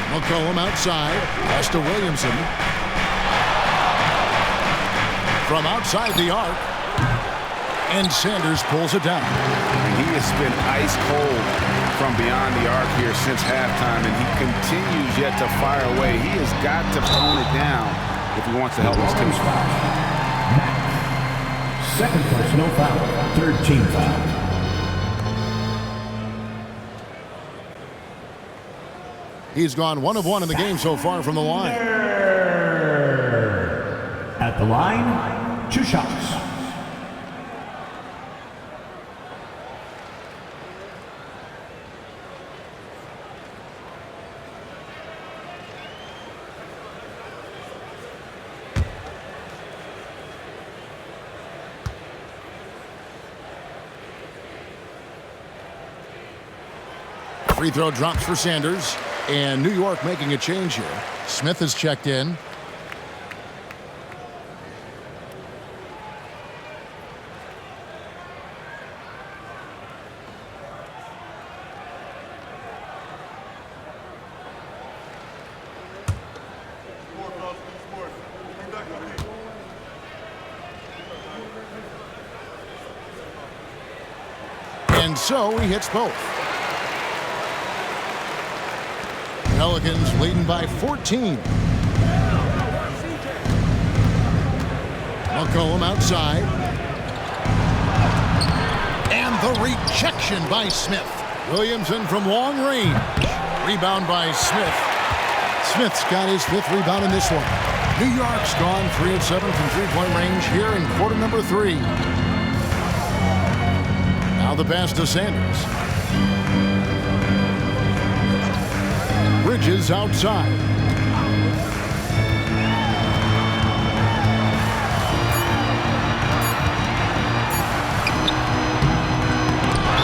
McCollum outside. Pass to Williamson. From outside the arc. And Sanders pulls it down. He has been ice cold from beyond the arc here since halftime, and he continues yet to fire away. He has got to tone it down if he wants to help his team. Second personal foul. Third team foul. He's gone 1 of 1 in the game so far from the line. At the line, 2 shots. Free throw drops for Sanders. And New York making a change here. Smith has checked in. And so he hits both. Pelicans leading by 14. McCollum outside. And the rejection by Smith. Williamson from long range. Rebound by Smith. Smith's got his 5th rebound in this one. New York's gone 3 of 7 from three-point range here in quarter number 3. Now the pass to Sanders. Bridges outside.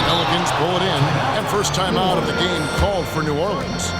Pelicans pull it in, and first time out of the game called for New Orleans.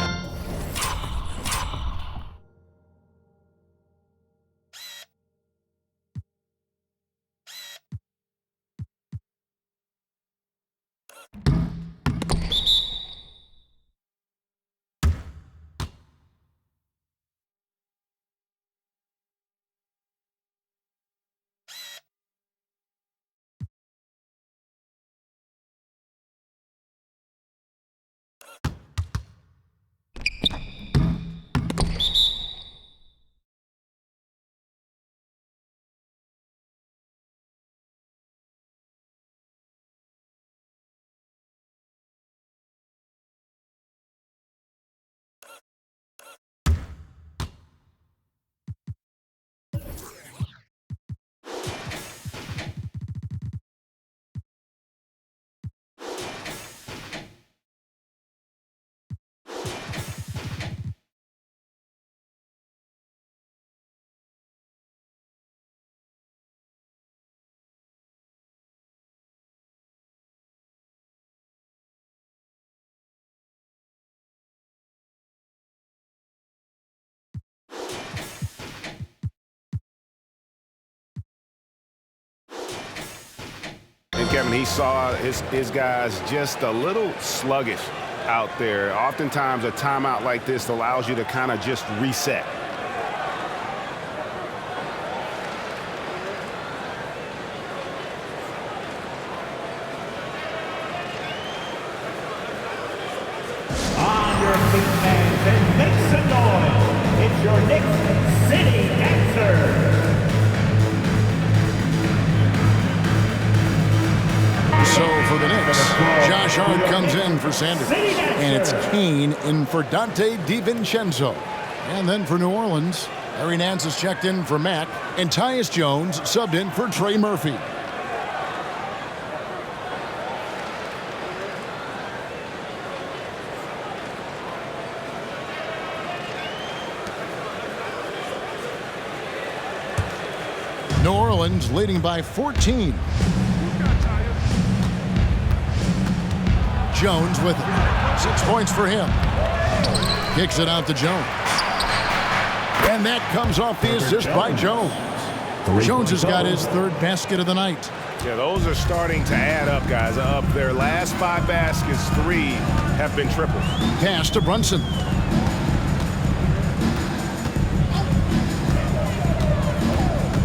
Kevin, he saw his guys just a little sluggish out there. Oftentimes a timeout like this allows you to kind of just reset. On your feet, fans, and make some noise. It's your Knicks City Dancer. So for the Knicks, Josh Hart comes in for Sanders. And it's Kane in for Dante DiVincenzo. And then for New Orleans, Larry Nance has checked in for Mack. And Tyus Jones subbed in for Trey Murphy. New Orleans leading by 14. Jones with it. 6 points for him. Kicks it out to Jones. And that comes off the assist by Jones. Jones has got his third basket of the night. Yeah, those are starting to add up, guys. Of their last 5 baskets, 3 have been triples. Pass to Brunson.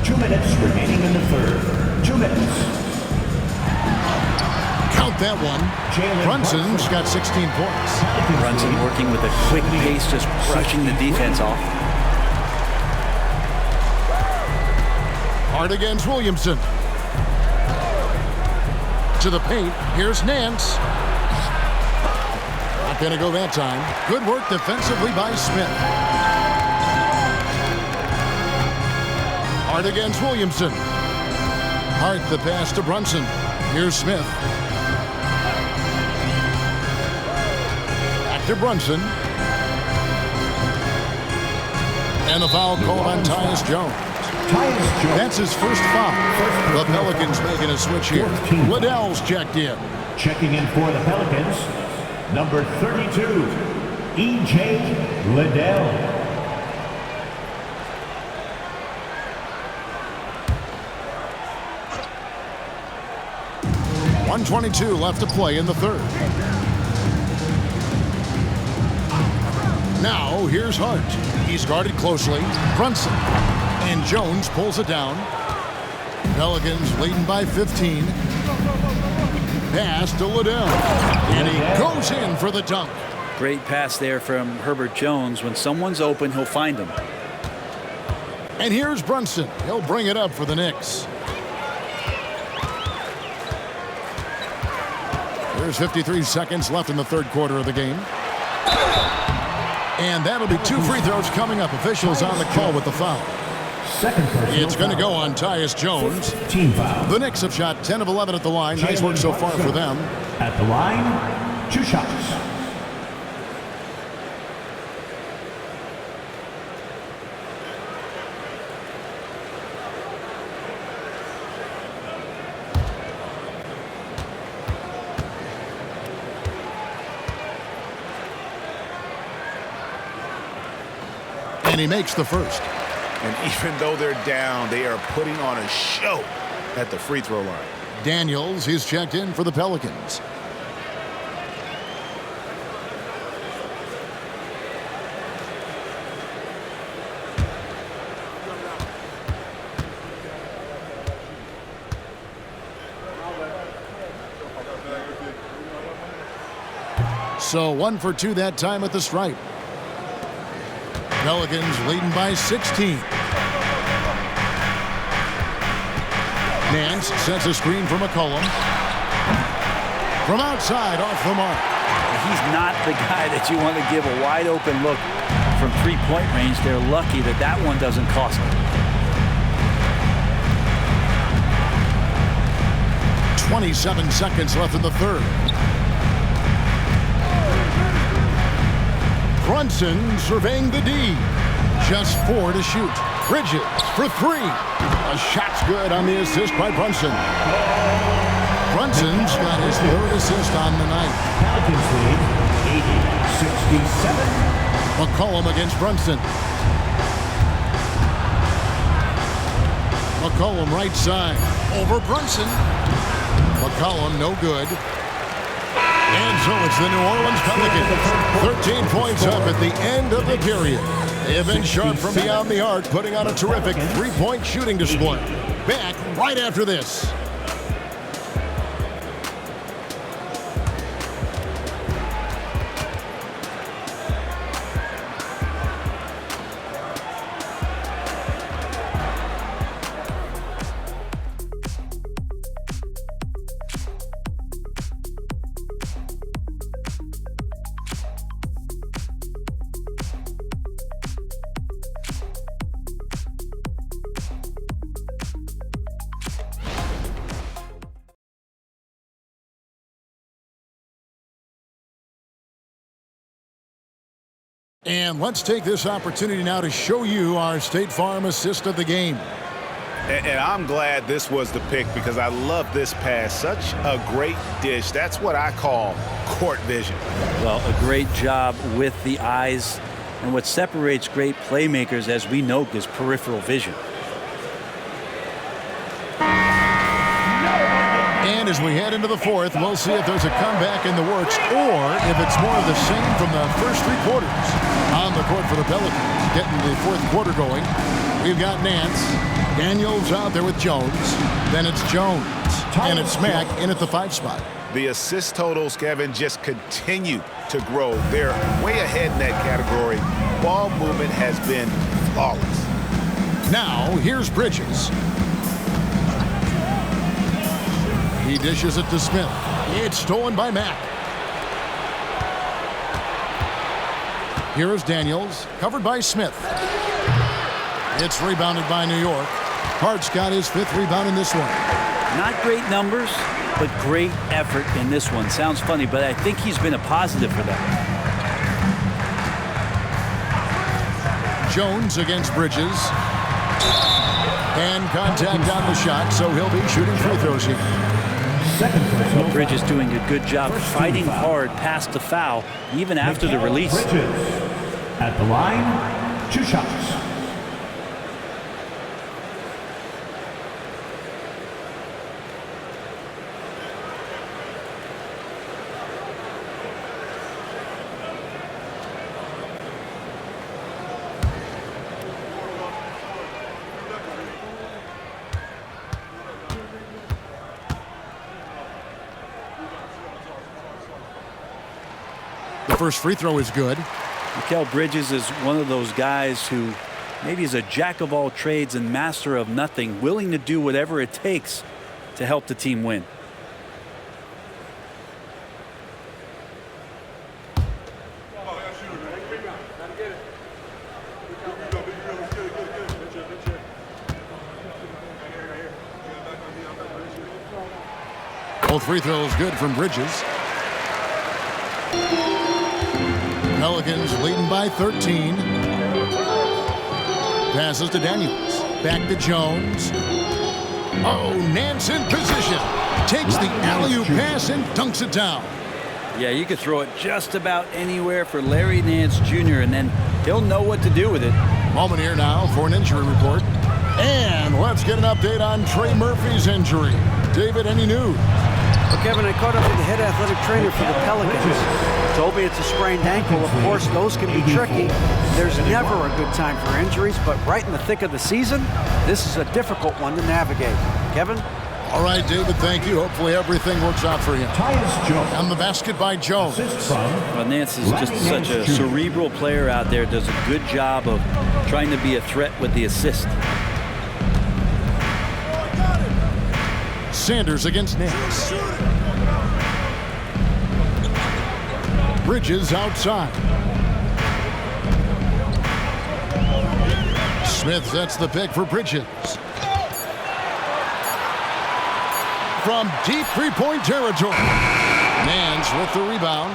Two minutes remaining in the third. 2 minutes. Count that one. Brunson's got 16 points. Brunson working with a quick pace, just brushing the defense off. Hard against Williamson. To the paint. Here's Nance. Not going to go that time. Good work defensively by Smith. Hard against Williamson. Hart the pass to Brunson. Here's Smith. Back to Brunson. And the foul called on Tyus Jones. That's his first foul. The Pelicans making a switch here. Liddell's checked in. Checking in for the Pelicans, number 32, E.J. Liddell. .122 left to play in the third. Now here's Hart. He's guarded closely. Brunson. And Jones pulls it down. Pelicans leading by 15. Pass to Liddell. And he goes in for the dunk. Great pass there from Herbert Jones. When someone's open, he'll find them. And here's Brunson. He'll bring it up for the Knicks. There's 53 seconds left in the third quarter of the game. And that'll be 2 free throws coming up. Officials on the call with the foul. It's going to go on Tyus Jones. Team foul. The Knicks have shot 10 of 11 at the line. Nice work so far for them. At the line, 2 shots. And he makes the first. And even though they're down, they are putting on a show at the free throw line. Daniels, he's checked in for the Pelicans. So 1 for 2 that time at the stripe. Pelicans leading by 16. Nance sets a screen for McCollum. From outside, off the mark. He's not the guy that you want to give a wide open look from 3-point range. They're lucky that that one doesn't cost them. 27 seconds left in the third. Brunson surveying the D. Just 4 to shoot. Bridges for 3. A shot's good on the assist by Brunson. Brunson's got his 3rd assist on the night. Pelicans lead, 80-67. McCollum against Brunson. McCollum right side. Over Brunson. McCollum, no good. And so it's the New Orleans Pelicans. 13 points up at the end of the period. They have been sharp from beyond the arc, putting on a terrific three-point shooting display. Back right after this. And let's take this opportunity now to show you our State Farm assist of the game. And I'm glad this was the pick because I love this pass. Such a great dish. That's what I call court vision. Well, a great job with the eyes. And what separates great playmakers, as we know, is peripheral vision. And as we head into the fourth, we'll see if there's a comeback in the works or if it's more of the same from the first three quarters. On the court for the Pelicans, getting the fourth quarter going. We've got Nance. Daniels out there with Jones. Then it's Jones. And it's Mack in at the 5 spot. The assist totals, Kevin, just continue to grow. They're way ahead in that category. Ball movement has been flawless. Now, here's Bridges. He dishes it to Smith. It's stolen by Mack. Here is Daniels, covered by Smith. It's rebounded by New York. Hart's got his 5th rebound in this one. Not great numbers, but great effort in this one. Sounds funny, but I think he's been a positive for them. Jones against Bridges. And contact on the shot, so he'll be shooting free throws here. Well, Bridges doing a good job fighting hard past the foul, even after the release. Bridges at the line, 2 shots. The first free throw is good. Mikal Bridges is one of those guys who maybe is a jack of all trades and master of nothing, willing to do whatever it takes to help the team win. Both free throws good from Bridges. Pelicans leading by 13. Passes to Daniels. Back to Jones. Oh, Nance in position. Takes the alley-oop pass and dunks it down. Yeah, you could throw it just about anywhere for Larry Nance Jr., and then he'll know what to do with it. Moment here now for an injury report. And let's get an update on Trey Murphy's injury. David, any news? Well, Kevin, I caught up with the head athletic trainer for the Pelicans. Told me it's a sprained ankle. Of course, those can be tricky. There's never a good time for injuries, but right in the thick of the season, this is a difficult one to navigate. Kevin? All right, David, thank you. Hopefully everything works out for you. On the basket by Jones. Well, Nance is just such a cerebral player out there. Does a good job of trying to be a threat with the assist. Sanders against Nance. Bridges outside. Smith sets the pick for Bridges. From deep three-point territory. Nance with the rebound.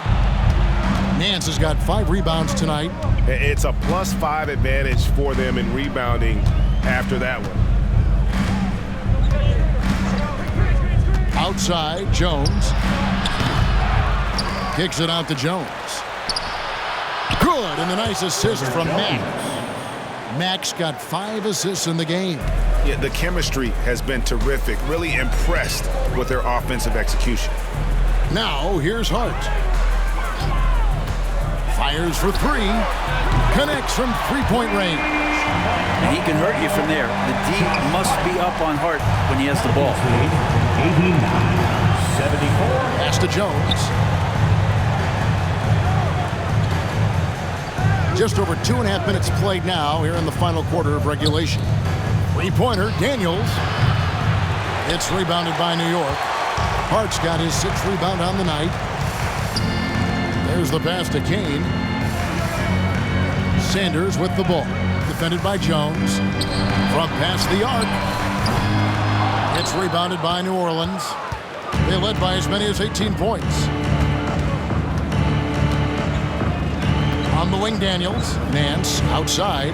Nance has got 5 rebounds tonight. It's a +5 advantage for them in rebounding after that one. Outside, Jones. Kicks it out to Jones. Good, and a nice assist from Mack. Mack's got 5 assists in the game. Yeah, the chemistry has been terrific. Really impressed with their offensive execution. Now, here's Hart. Fires for three. Connects from three-point range. And he can hurt you from there. The D must be up on Hart when he has the ball. 89-74. Pass to Jones. Just over 2.5 minutes played now here in the final quarter of regulation. Three-pointer, Daniels. It's rebounded by New York. Hart's got his 6th rebound on the night. There's the pass to Kane. Sanders with the ball. Defended by Jones. From past the arc. It's rebounded by New Orleans. They led by as many as 18 points. On the wing, Daniels. Nance outside.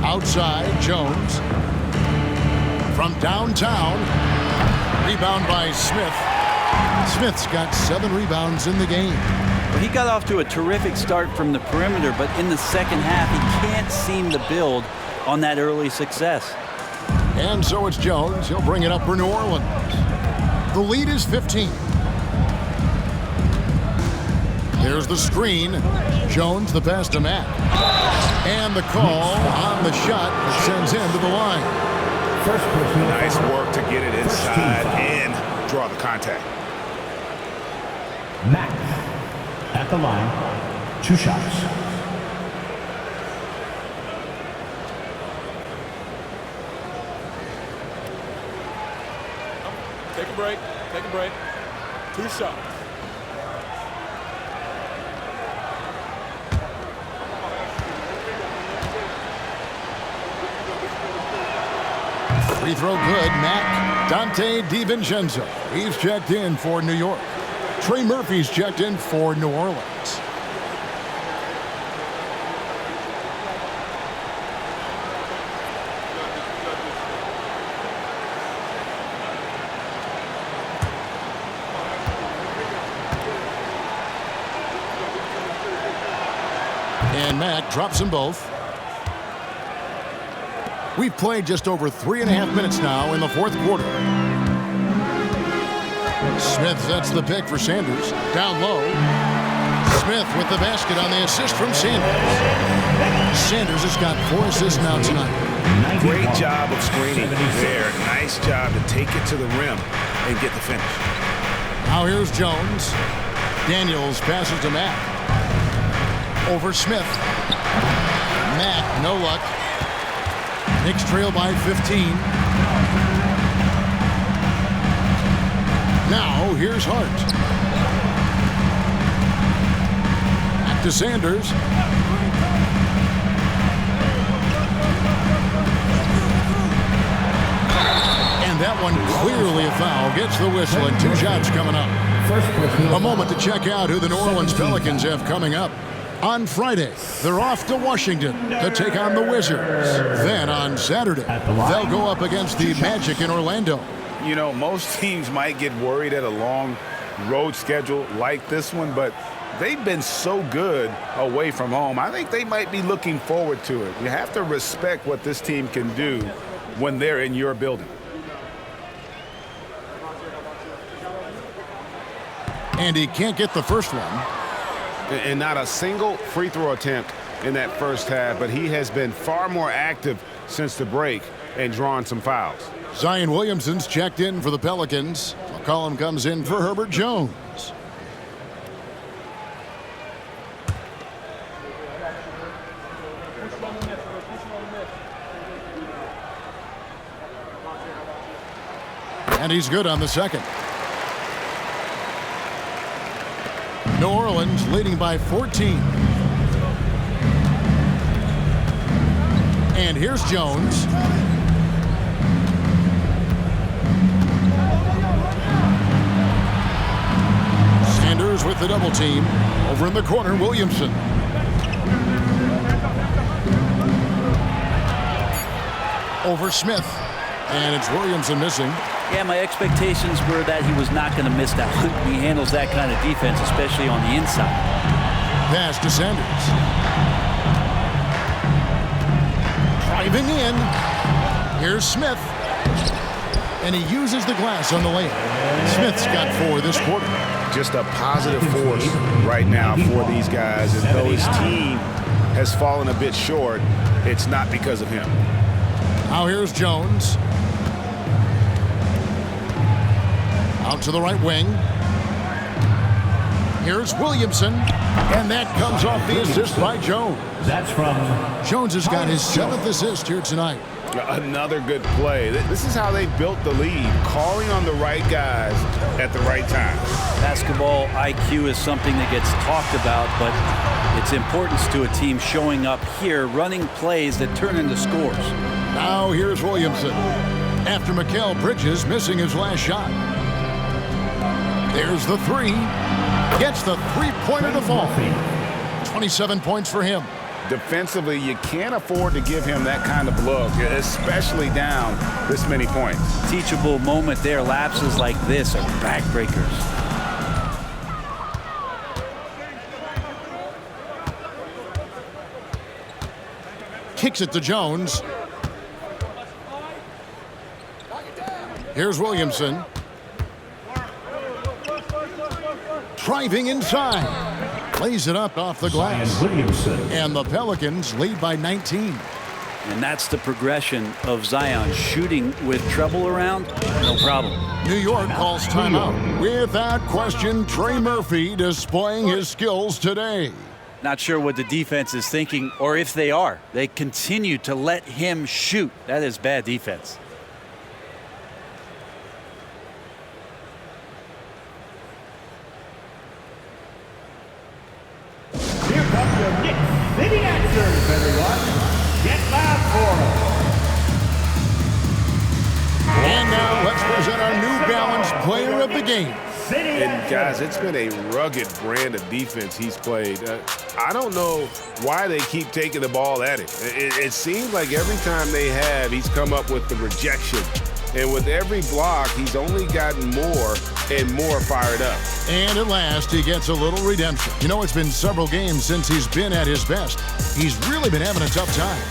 Outside, Jones. From downtown. Rebound by Smith. Smith's got 7 rebounds in the game. Well, he got off to a terrific start from the perimeter, but in the second half, he can't seem to build on that early success. And so it's Jones. He'll bring it up for New Orleans. The lead is 15. There's the screen. Jones, the pass to Matt. And the call on the shot that sends him to the line. Nice work to get it inside and draw the contact. Max at the line, 2 shots. Take a break. Take a break. 2 shots. Free throw good. Matt Dante DiVincenzo. He's checked in for New York. Trey Murphy's checked in for New Orleans. And Matt drops them both. We've played just over 3.5 minutes now in the 4th quarter. Smith sets the pick for Sanders. Down low. Smith with the basket on the assist from Sanders. Sanders has got 4 assists now tonight. Great job of screening there. Nice job to take it to the rim and get the finish. Now here's Jones. Daniels passes to Matt. Over Smith. Matt, no luck. Knicks trail by 15. Now, here's Hart. Back to Sanders. And that one clearly a foul. Gets the whistle and 2 shots coming up. A moment to check out who the New Orleans Pelicans have coming up. On Friday, they're off to Washington to take on the Wizards. Then on Saturday, they'll go up against the Magic in Orlando. You know, most teams might get worried at a long road schedule like this one, but they've been so good away from home. I think they might be looking forward to it. You have to respect what this team can do when they're in your building. And he can't get the first one. And not a single free throw attempt in that first half, but he has been far more active since the break and drawn some fouls. Zion Williamson's checked in for the Pelicans. McCollum comes in for Herbert Jones. And he's good on the second. New Orleans leading by 14. And here's Jones. Sanders with the double team. Over in the corner, Williamson. Over Smith. And it's Williamson missing. Yeah, my expectations were that he was not going to miss that one. He handles that kind of defense, especially on the inside. Pass to Sanders. Driving in. Here's Smith. And he uses the glass on the layup. Smith's got 4 this quarter. Just a positive force right now for these guys. And though his team has fallen a bit short, it's not because of him. Now here's Jones. Out to the right wing. Here's Williamson. And that comes off the assist by Jones. That's from Jones has got his 7th assist here tonight. Another good play. This is how they built the lead, calling on the right guys at the right time. Basketball IQ is something that gets talked about, but its importance to a team showing up here, running plays that turn into scores. Now here's Williamson. After Mikal Bridges missing his last shot. There's the 3. Gets the 3-pointer to fall. 27 points for him. Defensively, you can't afford to give him that kind of look, especially down this many points. Teachable moment there. Lapses like this are backbreakers. Kicks it to Jones. Here's Williamson. Driving inside. Lays it up off the glass. And the Pelicans lead by 19. And that's the progression of Zion. Shooting with trouble around, no problem. New York calls timeout. Without question, Trey Murphy displaying his skills today. Not sure what the defense is thinking, or if they are. They continue to let him shoot. That is bad defense. Here comes your Knicks City answers, everyone. Get loud for them. And now let's present our New Balance Player of the Game. And guys, it's been a rugged brand of defense he's played. I don't know why they keep taking the ball at him. It seems like every time they have, he's come up with the rejection. And with every block, he's only gotten more and more fired up. And at last, he gets a little redemption. You know, it's been several games since he's been at his best. He's really been having a tough time.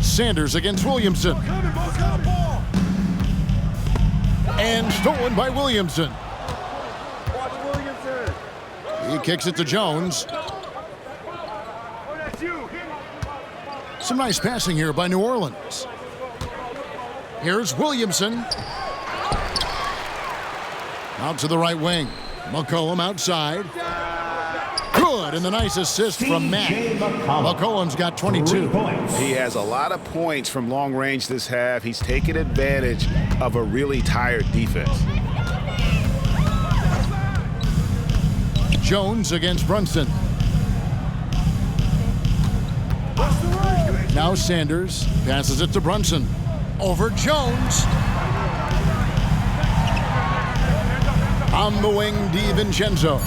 Sanders against Williamson. And stolen by Williamson. He kicks it to Jones. Some nice passing here by New Orleans. Here's Williamson. Out to the right wing. McCollum outside. Good, and the nice assist from Matt. McCollum's got 22. He has a lot of points from long range this half. He's taken advantage of a really tired defense. Jones against Brunson. Now Sanders passes it to Brunson. Over Jones. On the wing, DiVincenzo.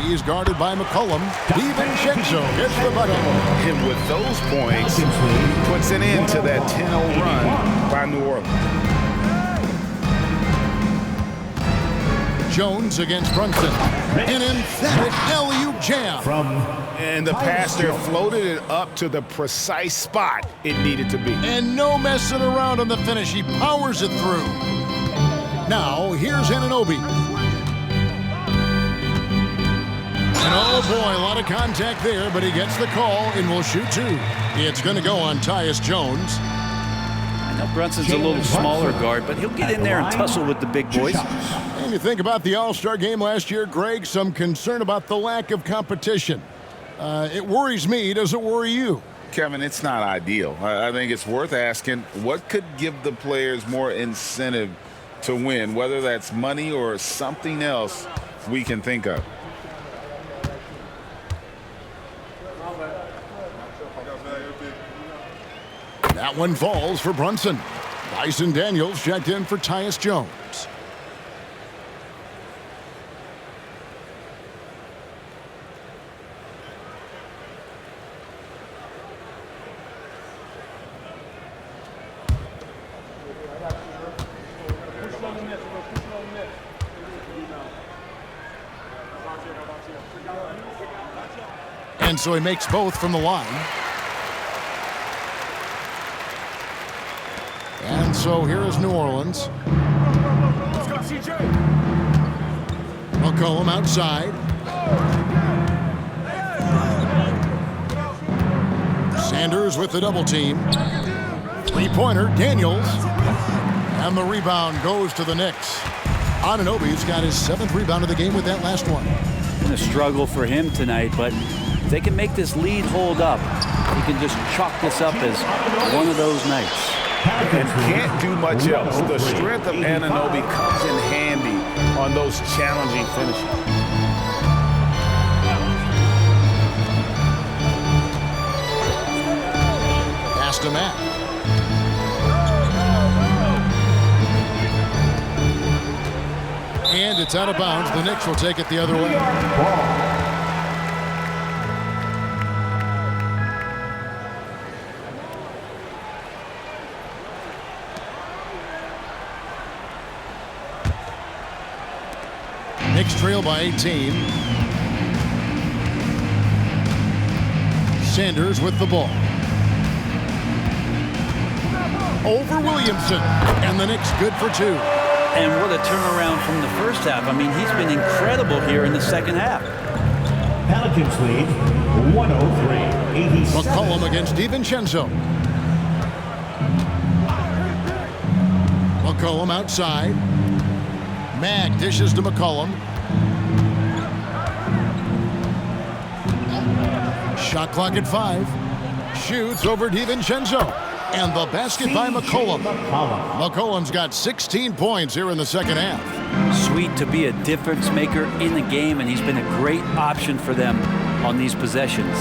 He's guarded by McCollum. DiVincenzo hits the button. And with those points, puts an end to that 10-0 run by New Orleans. Jones against Brunson. An emphatic alley-oop jam. And the pass there floated it up to the precise spot it needed to be. And no messing around on the finish. He powers it through. Now, here's Anunoby. And oh boy, a lot of contact there, but he gets the call and will shoot two. It's going to go on Tyus Jones. I know Brunson's a little smaller guard, but he'll get in there and tussle with the big boys. And you think about the All-Star game last year, Greg, some concern about the lack of competition. It worries me. Does it worry you? Kevin, it's not ideal. I think it's worth asking what could give the players more incentive to win, whether that's money or something else we can think of. That one falls for Brunson. Dyson Daniels checked in for Tyus Jones. And so he makes both from the line. And so here is New Orleans. McCollum outside. Sanders with the double team. Three-pointer, Daniels. And the rebound goes to the Knicks. Anunoby's got his 7th rebound of the game with that last one. Been a struggle for him tonight, but if they can make this lead hold up, he can just chalk this up as one of those nights. And can't do much else. The strength of Anunoby comes in handy on those challenging finishes. Pass to Matt. And it's out of bounds. The Knicks will take it the other way. Knicks trail by 18. Sanders with the ball. Over Williamson. And the Knicks good for 2. And what a turnaround from the first half. I mean, he's been incredible here in the second half. Pelicans lead 103-87. McCollum against DiVincenzo. McCollum outside. Mag dishes to McCollum. Shot clock at 5. Shoots over DiVincenzo. And the basket by McCollum. McCollum's got 16 points here in the second half. Sweet to be a difference maker in the game, and he's been a great option for them on these possessions.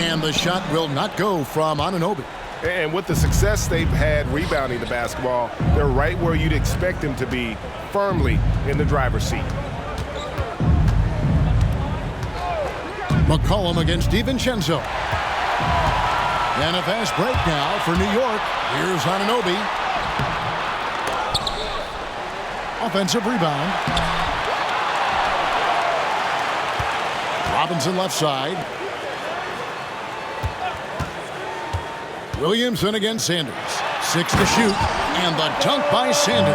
And the shot will not go from Anunoby. And with the success they've had rebounding the basketball, they're right where you'd expect them to be, firmly in the driver's seat. McCollum against DiVincenzo. And a fast break now for New York. Here's Anunoby. Offensive rebound. Robinson left side. Williamson against Sanders. 6 to shoot. And the dunk by Sanders.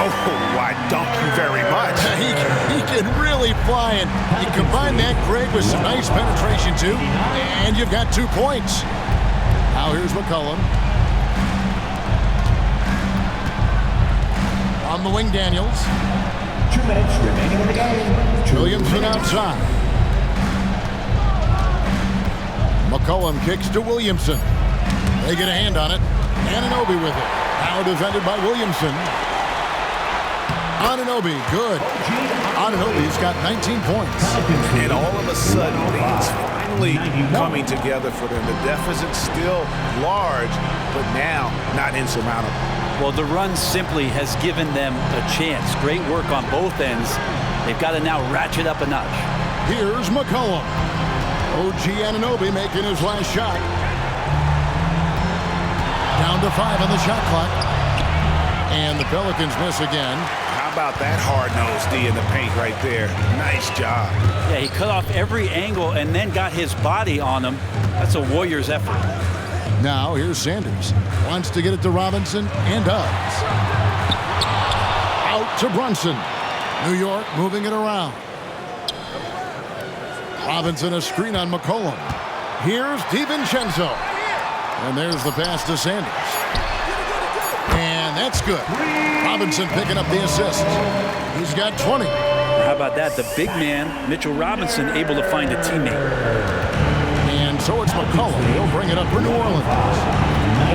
Oh, I dunk you very much. He can really fly. And you combine that, Greg, with some nice penetration, too. And you've got 2 points. Now here's McCollum. On the wing, Daniels. 2 minutes remaining in the game. Williamson outside. McCollum kicks to Williamson. They get a hand on it. Anunoby with it. Now defended by Williamson. Anunoby, good. Anunoby's got 19 points. And all of a sudden, things finally coming together for them. The deficit's still large, but now not insurmountable. Well, the run simply has given them a chance. Great work on both ends. They've got to now ratchet up a notch. Here's McCollum. OG Anunoby making his last shot. Down to 5 on the shot clock. And the Pelicans miss again. How about that hard-nosed D in the paint right there? Nice job. Yeah, he cut off every angle and then got his body on him. That's a Warriors effort. Now here's Sanders. Wants to get it to Robinson and does. Out to Brunson. New York moving it around. Robinson a screen on McCollum. Here's DiVincenzo. And there's the pass to Sanders. And that's good. Robinson picking up the assist. He's got 20. How about that? The big man, Mitchell Robinson, able to find a teammate. And so it's McCollum. He'll bring it up for New Orleans.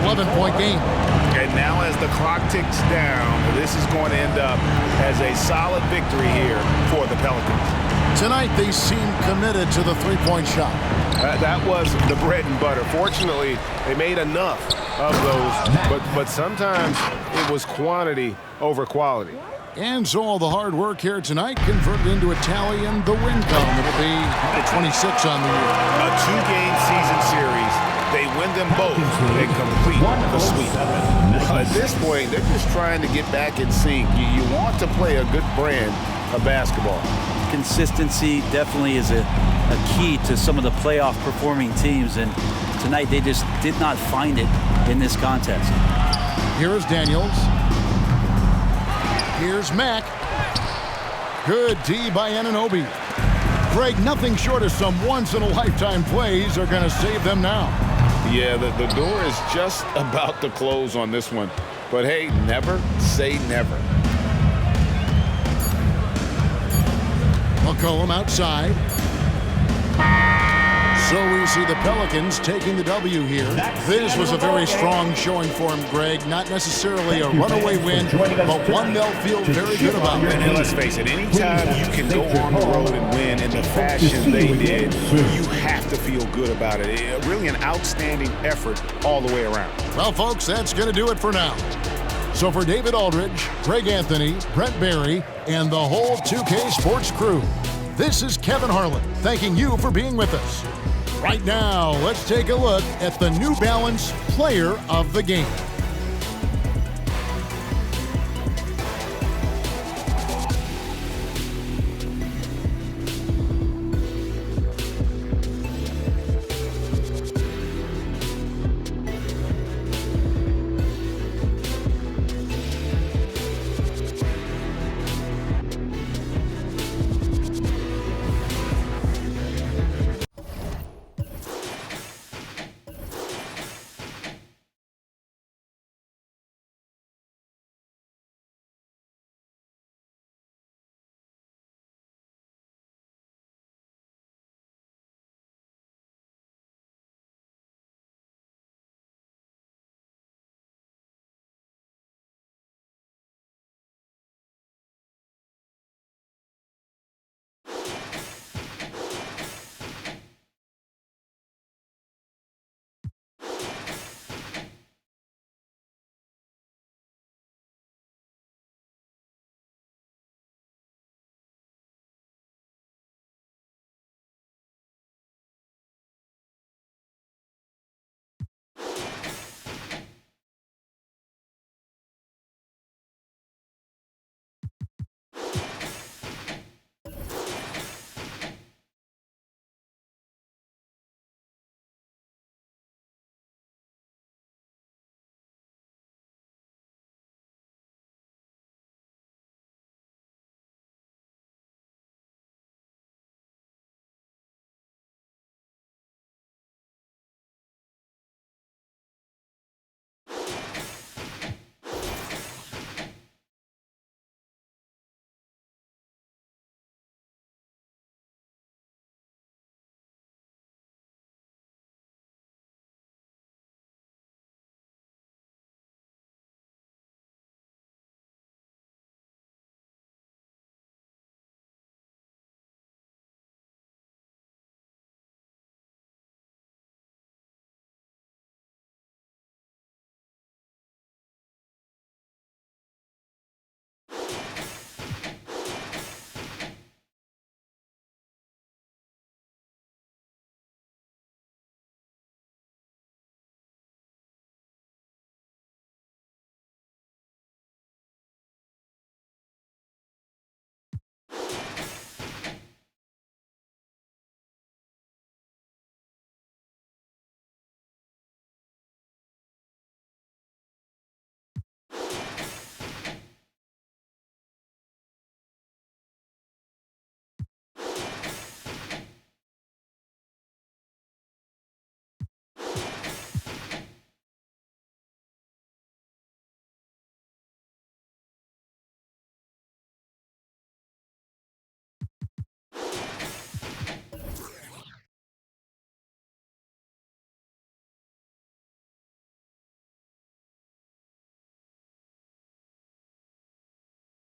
11-point game. And now as the clock ticks down, this is going to end up as a solid victory here for the Pelicans. Tonight, they seem committed to the three-point shot. That was the bread and butter. Fortunately, they made enough of those, but sometimes it was quantity over quality. And so all the hard work here tonight converted into a tally in the win column. It'll be the 26 on the year. A two-game season series. They win them both and complete the sweep. Well, at this point, they're just trying to get back in sync. You want to play a good brand of basketball. Consistency definitely is a key to some of the playoff performing teams, and tonight they just did not find it in this contest. Here is Daniels. Here's Mack. Good D by Anunoby. Greg, nothing short of some once-in-a-lifetime plays are going to save them now. Yeah, the door is just about to close on this one. But hey, never say never. McCollum outside. So we see the Pelicans taking the W here. This was a very strong showing for him, Greg. Not necessarily a runaway win, but one they'll feel very good about. And let's face it, anytime you can go on the road and win in the fashion they did, you have to feel good about it. Really an outstanding effort all the way around. Well, folks, that's going to do it for now. So for David Aldridge, Greg Anthony, Brent Barry, and the whole 2K Sports crew, this is Kevin Harlan thanking you for being with us. Right now, let's take a look at the New Balance Player of the Game.